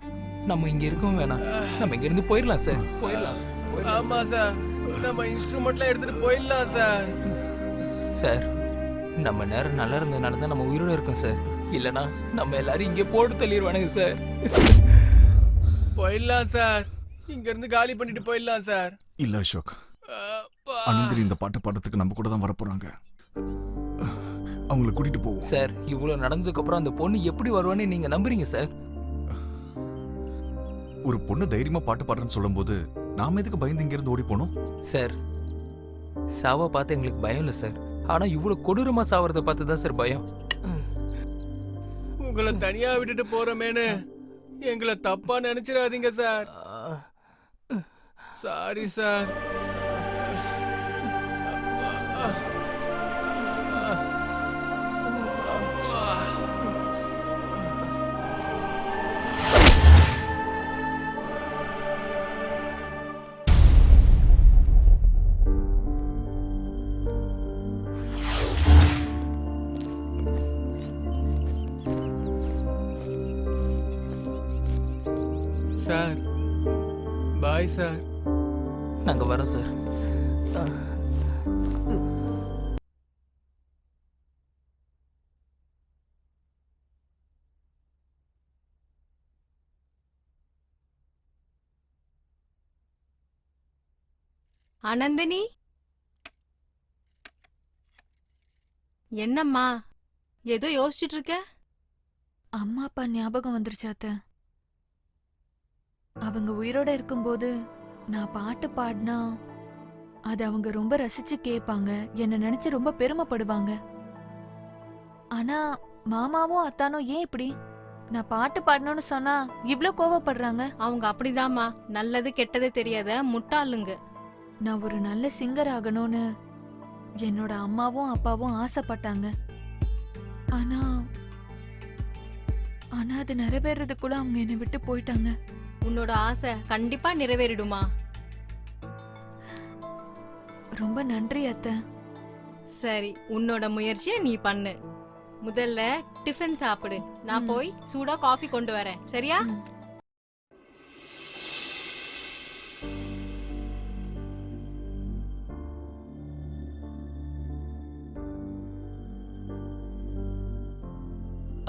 நம்ம இங்க இருக்கவும் வேணாம். நம்ம இங்க இருந்து போயிடலாம் சார். போயிடலாம். ஆமா சார், நம்ம இன்ஸ்ட்ருமெண்ட்லாம் எடுத்துட்டு போயிடலாம் சார். சார் நம்ம நேரம் நல்லா இருந்ததுனால தான் நம்ம உயிரோட இருக்கோம் சார். இல்லனா நம்ம எல்லாரும் இங்கே போட்டு தள்ளிடுவானுங்க சார். போயிடலாம் சார், இங்க இருந்து காலி பண்ணிட்டு போயிடலாம் சார். இல்ல அசோக், அனந்திரி இந்த பாட்டு பாடுறதுக்கு நம்ம கூட தான் வரப்போறாங்க. அவங்களை கூட்டிட்டு போவோம் சார். இவ்வளவு நடந்ததுக்கு அப்புறம் அந்த பொண்ணு எப்படி வருவான்னு நீங்க நம்புறீங்க சார்? ஒரு பொண்ணு தைரியமா பாட்டு பாடுறேன்னு சொல்லும்போது நாம எதுக்கு பயந்து இங்க இருந்து ஓடி போனோம்? சார் சாவை பார்த்து எங்களுக்கு பயம் இல்லை சார். ஆனா இவ்வளவு கொடூரமா சாவறத பார்த்து தான் சார் பயம். உங்களை தனியா விட்டுட்டு போறமேனு எங்களை தப்பா நினைச்சிடாதீங்க sir. Sorry sir. Sir bye sir. நாங்க வரோம் சார். ஆனந்தினி, என்னம்மா ஏதோ யோசிச்சுட்டு இருக்க? அம்மா அப்பா ஞாபகம் வந்துருச்சாத்த. அவங்க உயிரோட இருக்கும்போது நான் பாட்டு பாடினா அது அவங்க ரொம்ப ரசிச்சு கேட்பாங்க, என்ன நினைச்சு ரொம்ப பெருமைப்படுவாங்க. ஆனா மாமாவும் அத்தானும் ஏன் இப்படி நான் பாட்டு பாடணும்னு சொன்னா இவ்ளோ கோவப்படுறாங்க? அவங்க அப்படிதாம்மா, நல்லது கெட்டது தெரியாத முட்டாளுங்க. நான் ஒரு நல்ல சிங்கர் ஆகணும்னு என்னோட அம்மாவும் அப்பாவும் ஆசைப்பட்டாங்க. ஆனா ஆனா அது நிறைவேறதுக்குள்ள அவங்க என்னை விட்டு போயிட்டாங்க. உன்னோட ஆசை கண்டிப்பா நிறைவேறிடுமா. ரொம்ப நன்றி அத்தை. சரி, உன்னோட முயற்சியை நீ பண்ணு. முதல்ல டிஃபன் சாப்பிடு. நான் போய் சூடா காஃபி கொண்டு வரேன். சரியா?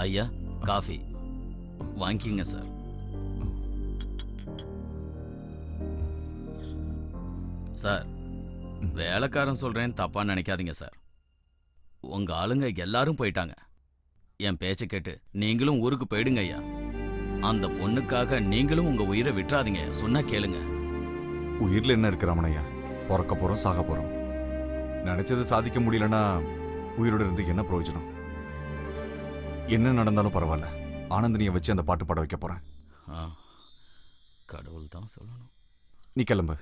ஐயா காஃபி வாங்கிக்கிங்க சார். சார் வேலைக்காரன் சொல்றேன் தப்பா நினைக்காதீங்க சார். உங்க ஆளுங்க எல்லாரும் போயிட்டாங்க. என் பேச்ச கேட்டு நீங்களும் ஊருக்கு போயிடுங்க ஐயா. அந்த பொண்ணுக்காக நீங்களும் உங்க உயிரை விட்டுறாதீங்க. சொன்னா கேளுங்க. உயிரில் என்ன இருக்கு ரமணையா? பிறக்க போறோம், சாக போறோம். நினைச்சது சாதிக்க முடியலன்னா உயிரோட இருந்து என்ன பிரயோஜனம்? என்ன நடந்தாலும் பரவாயில்ல, ஆனந்தினியை வச்சு அந்த பாட்டு பாட வைக்க போறேன். கடவுள் தான் சொல்லணும். நீ கிளம்பு.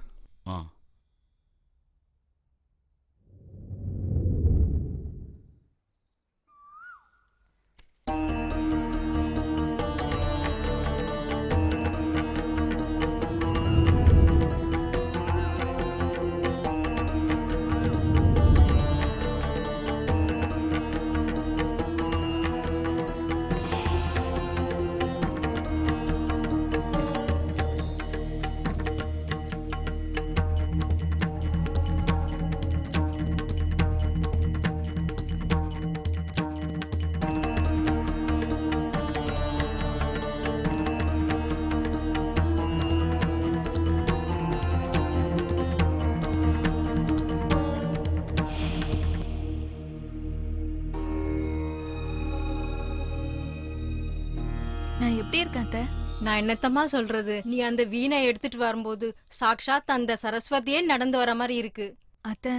நான் எப்படி இருக்கேன் அத்தை? நான் என்னத்தம்மா சொல்றது, நீ அந்த வீணை எடுத்துட்டு வரும்போது சாக்ஷாத் அந்த சரஸ்வதியே நடந்து வர மாதிரி இருக்கு. அத்தை,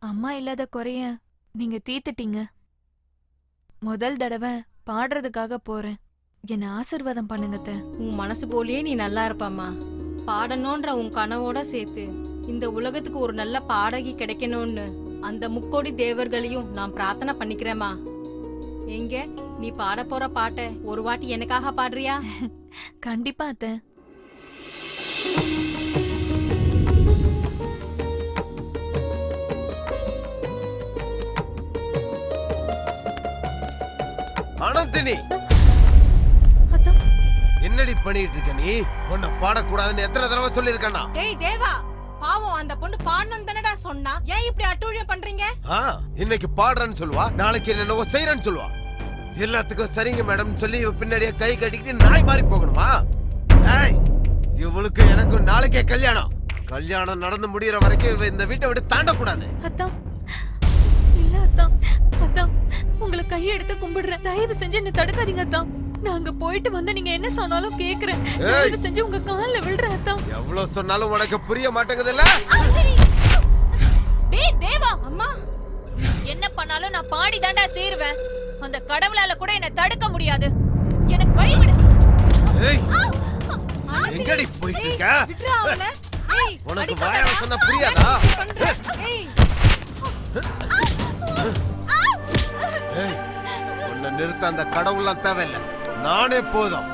அம்மா இல்லாத குறைய நீங்க தீத்துட்டீங்க. முதல் தடவை பாடுறதுக்காக போறேன். என்ன ஆசீர்வாதம் பண்ணுங்க அத்தை. உன் மனசு போலயே நீ நல்லா இருப்பாமா. பாடணும்ன்ற உன் கனவோட சேர்த்து இந்த உலகத்துக்கு ஒரு நல்ல பாடகி கிடைக்கணும்னு அந்த முக்கோடி தேவர்களையும் நான் பிரார்த்தனை பண்ணிக்கிறேமா. எங்க நீ பாட போற பாட்டை ஒரு வாட்டி எனக்காக பாடுறியா? கண்டிப்பா அத்தை. ஆனந்தினி, என்னடி பண்ணிட்டு இருக்க நீ? உன்னை பாடக்கூடாதுன்னு எத்தனை தடவை சொல்லிருக்கேன்னா? டேய் தேவா, பாவம் அந்த பொண்ணு பாடணும் தானடா சொன்னா. ஏன் இப்படி அட்டூழியம் பண்றீங்க? இன்னைக்கு பாடுறேன்னு சொல்லுவா, நாளைக்கு என்னவோ செய்யறேன்னு சொல்லுவா. எல்லாத்துக்கும் சரிங்க மேடம் சொல்லி பின்னாடியே கை கட்டிக்கிட்டு நாய் மாறி போகணுமா? இவளுக்கு எனக்கும் நாளைக்கே கல்யாணம். கல்யாணம் நடந்து முடியற வரைக்கும் இந்த வீட்டை விட்டு தாண்டக்கூடாது. அத்தான் இல்ல அத்தான், அத்தான் உங்களை கையெடுத்து கும்பிடுறேன். தயவு செஞ்சு என்ன தடுக்காதீங்க அத்தான். நான் அங்க போயிட்டு வந்து நீங்க என்ன சொன்னாலும் கேக்குறேன். தயவு செஞ்சு உங்க கால்ல விழுறேன் அத்தான். எவ்வளவு சொன்னாலும் உனக்கு புரிய மாட்டேங்குது இல்ல? டேய் தேவா, அம்மா என்ன பண்ணாலும் நான் பாடி தாண்டா தீருவேன். அந்த கடவுளால கூட என்ன தடுக்க முடியாது. எனக்கு வழி விடு. எங்கடி போயிட்டு இருக்க? உனக்கு வாயால சொன்னா புரியாதா? உன்னை நிறுத்த அந்த கடவுள்லாம் தேவையில்லை, நானே போதும்.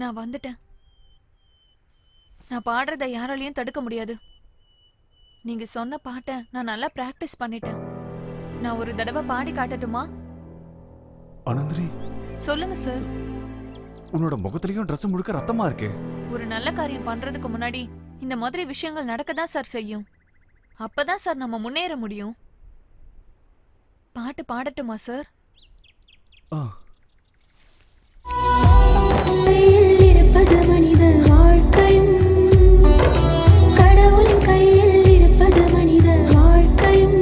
நான் வந்துட்டேன். நான் பாடுறத யாராலையும் தடுக்க முடியாது. நீங்க சொன்ன பாட்டை நான் நல்லா பிராக்டிஸ் பண்ணிட்டேன். நான் ஒரு தடவை பாடி காட்டட்டுமா? அனந்தினி, சொல்லுங்க சார். உன்னோட முகத்திலயும் ட்ரெஸ் முழுக்க ரத்தமா இருக்கு. ஒரு நல்ல காரியம் பண்றதுக்கு முன்னாடி இந்த மாதிரி விஷயங்கள் நடக்கதான் சார் செய்யும். அப்பதான் சார் நம்ம முன்னேற முடியும். பாட்டு பாடட்டுமா சார்? கையில் இருப்பது மனித வாழ்க்கையும், கடவுளின் கையில் இருப்பது மனித வாழ்க்கையும்,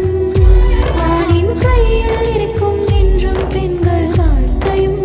ஆணின் கையில் இருக்கும் என்றும் பெண்கள் வாழ்க்கையும்.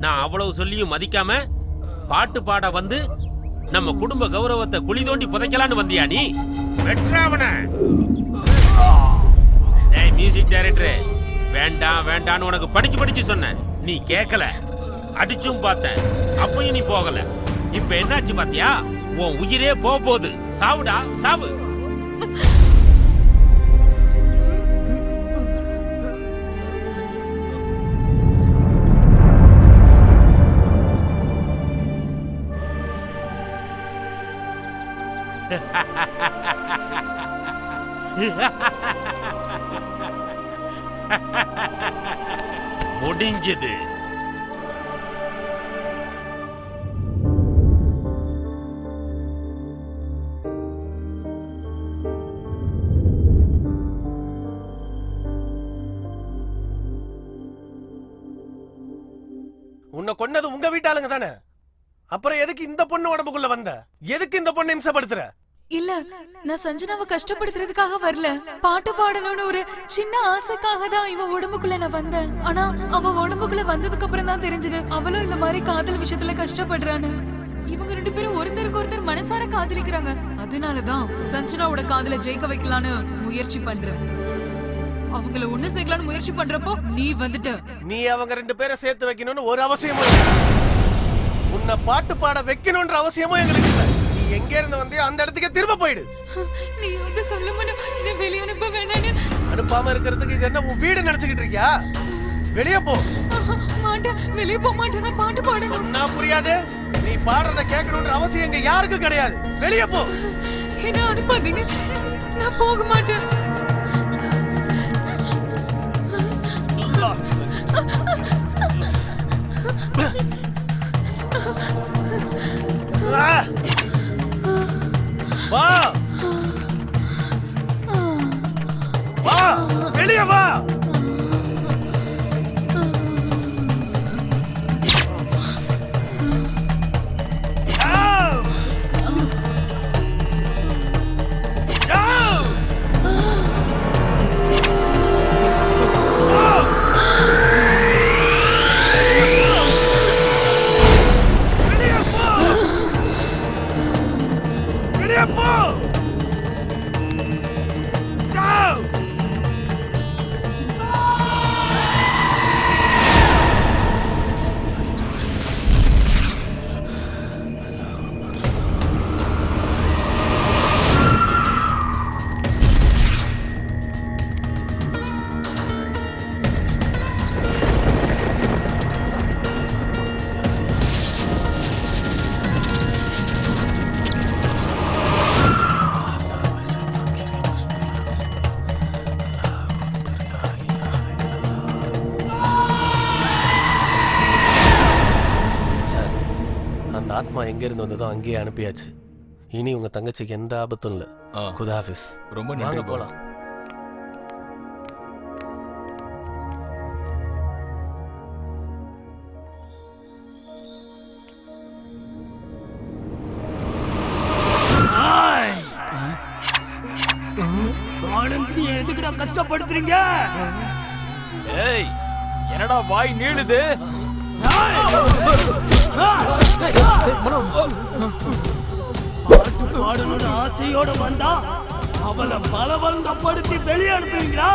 நான் அவ்வளவு சொல்லியும் மதிக்காம பாட்டு பாட வந்து நம்ம குடும்ப கௌரவத்தை குழி தோண்டி புதைக்கலான்னு வந்தியா நீ? வெற்றாவன. ஏய் மியூசிக் டைரக்டர், வேண்டாம் வேண்டான்னு உனக்கு படிச்சு சொன்னேன், நீ கேட்கல. அடிச்சும் பார்த்தேன், அப்பயும் நீ போகல. இப்ப என்னாச்சு பாத்தியா? உன் உயிரே போகுது. சாவுடா சாவு. முடிஞ்சது. உன்னை கொன்னது உங்க வீட்டாளுங்க தானே? அப்புறம் எதுக்கு இந்த பொண்ணு உடம்புக்குள்ள வந்த? எதுக்கு இந்த பொண்ணை இம்சப்படுத்துற? இல்ல, நான் சஞ்சனாவை கஷ்டப்படுத்துறதுக்காக வரல. பாட்டு பாடணும்னு ஒரு சின்ன ஆசைக்காக தான் இவ உடம்புக்குள்ள நான் வந்தேன். ஆனா அவ உடம்புக்குள்ள வந்ததுக்கு அப்புறம் தான் தெரிஞ்சது அவளும் இந்த மாதிரி காதல் விஷயத்துல கஷ்டப்படுறான்னு. இவங்க 2 பேரும் ஒருத்தருக்கு ஒருத்தர் மனசார காதலிக்கிறாங்க. அதனாலதான் சஞ்சனாவோட காதல ஜெயிக்க வைக்கலான்னு முயற்சி பண்றேன். அவங்கள ஒண்ணு சேர்க்கலான்னு முயற்சி பண்றப்போ நீ வந்துட்ட. நீ அவங்க 2 பேரை சேர்த்து வைக்கணும்னு ஒரு அவசியமும் இல்லை. உன்னை பாட்டு பாட வைக்கணும்ன்ற அவசியமும் எங்களுக்கு இல்லை. நீ எங்க இருந்து வந்தியோ அந்த இடத்துக்கு திரும்ப போயிடு. நீ வந்து சொல்ல மாட்டேன், என்ன வெளியே அனுப்ப வேணான்னு. அனுப்பாம இருக்கிறதுக்கு இது என்ன உன் வீடு நினைச்சுக்கிட்டு இருக்கியா? வெளியே போ. மாட்டேன், வெளியே போக மாட்டேன். நான் பாட்டு பாடணும். சொன்னா புரியாது. நீ பாடுறத கேட்கணும்ன்ற அவசியம் இங்க யாருக்கும் கிடையாது. வெளியே போ. என்ன அனுப்பாதீங்க, நான் போக மாட்டேன். வா வா, வெளியே வா. ஆத்மா எங்க இருந்து வந்ததோ அங்கேயே அனுப்பியாச்சு. இனி உங்க தங்கச்சிக்கு எந்த ஆபத்தும் இல்ல. குதாஃபிஸ். ரொம்ப வாங்க நன்றி போலாம். ஆனந்த் எதுக்குடா கஷ்டப்படுத்துறீங்க? ஏய் என்னடா வாய் நீளுது? பாட்டு பாடணும்னு ஆசையோட வந்தா அவளை பலவந்தப்படுத்தி வெளியே அனுப்புவீங்களா?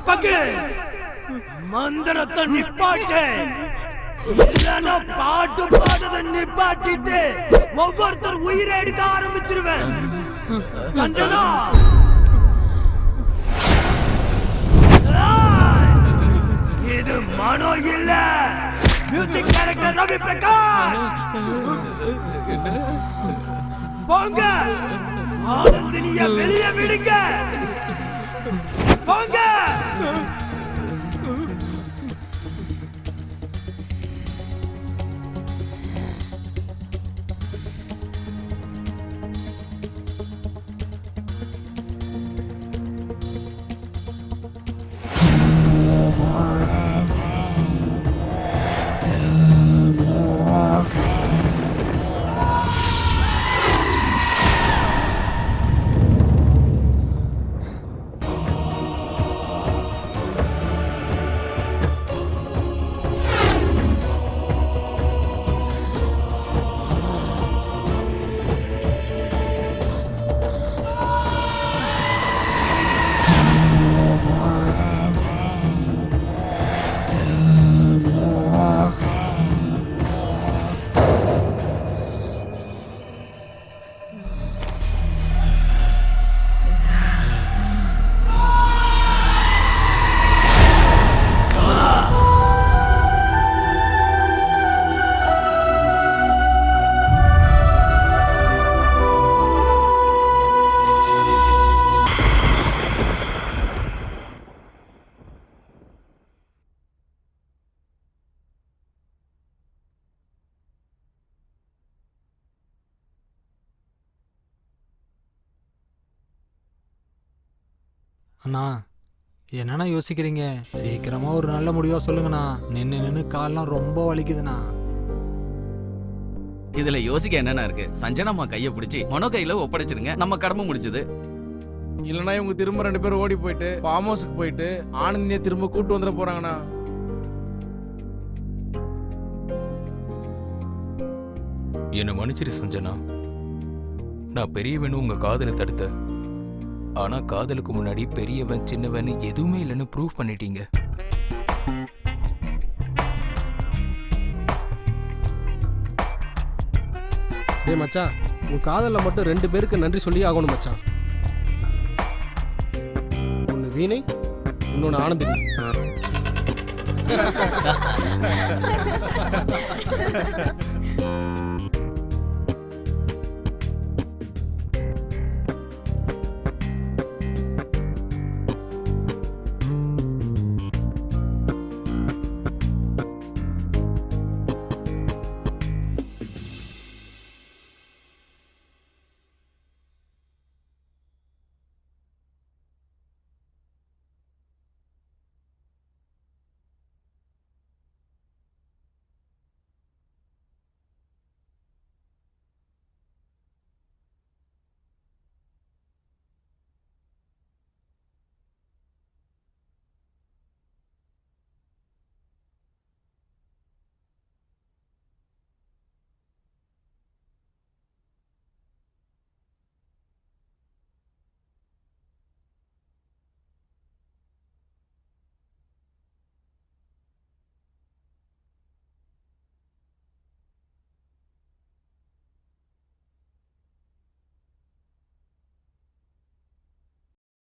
பக்கு மந்திரத்தை நிப்பாட்டு, இல்லைன்னா பாட்டு பாடுறத நிப்பாட்டிட்டு ஒவ்வொருத்தர் உயிரை எடுக்க ஆரம்பிச்சிருவேன். சஞ்சனா இது மனோ இல்ல, மியூசிக் டைரக்டர் ரவி பிரகாஷ். போங்க, ஆனந்தினிய வெளியே விடுங்க. போங்க. அண்ணா என்னண்ணா யோசிக்கிறீங்க? சீக்கிரமா ஒரு நல்ல முடிவா சொல்லுங்கண்ணா. நின்று கால்லாம் ரொம்ப வலிக்குதுண்ணா. இதுல யோசிக்க என்னன்னா இருக்கு? சஞ்சனாமா கையை பிடிச்சி மனோ கையில ஒப்படைச்சிருங்க, நம்ம கடமை முடிஞ்சது. இல்லைன்னா இவங்க திரும்ப 2 பேரும் ஓடி போயிட்டு ஃபார்ம் ஹவுஸுக்கு போயிட்டு ஆனந்தினியை திரும்ப கூட்டு வந்துட போறாங்கண்ணா. என்னை மன்னிச்சிரு சஞ்சனா, நான் பெரியவனு உங்க காதலை தடுத்த. ஆனா காதலுக்கு முன்னாடி பெரியவன் சின்னவன் எதுவுமே இல்லைன்னு ப்ரூவ் பண்ணிட்டீங்க. டேய் மச்சான், உன் காதலில் மட்டும் 2 பேருக்கு நன்றி சொல்லி ஆகணும் மச்சான். ஒன்று வீணை, இன்னொன்று ஆனந்தினி.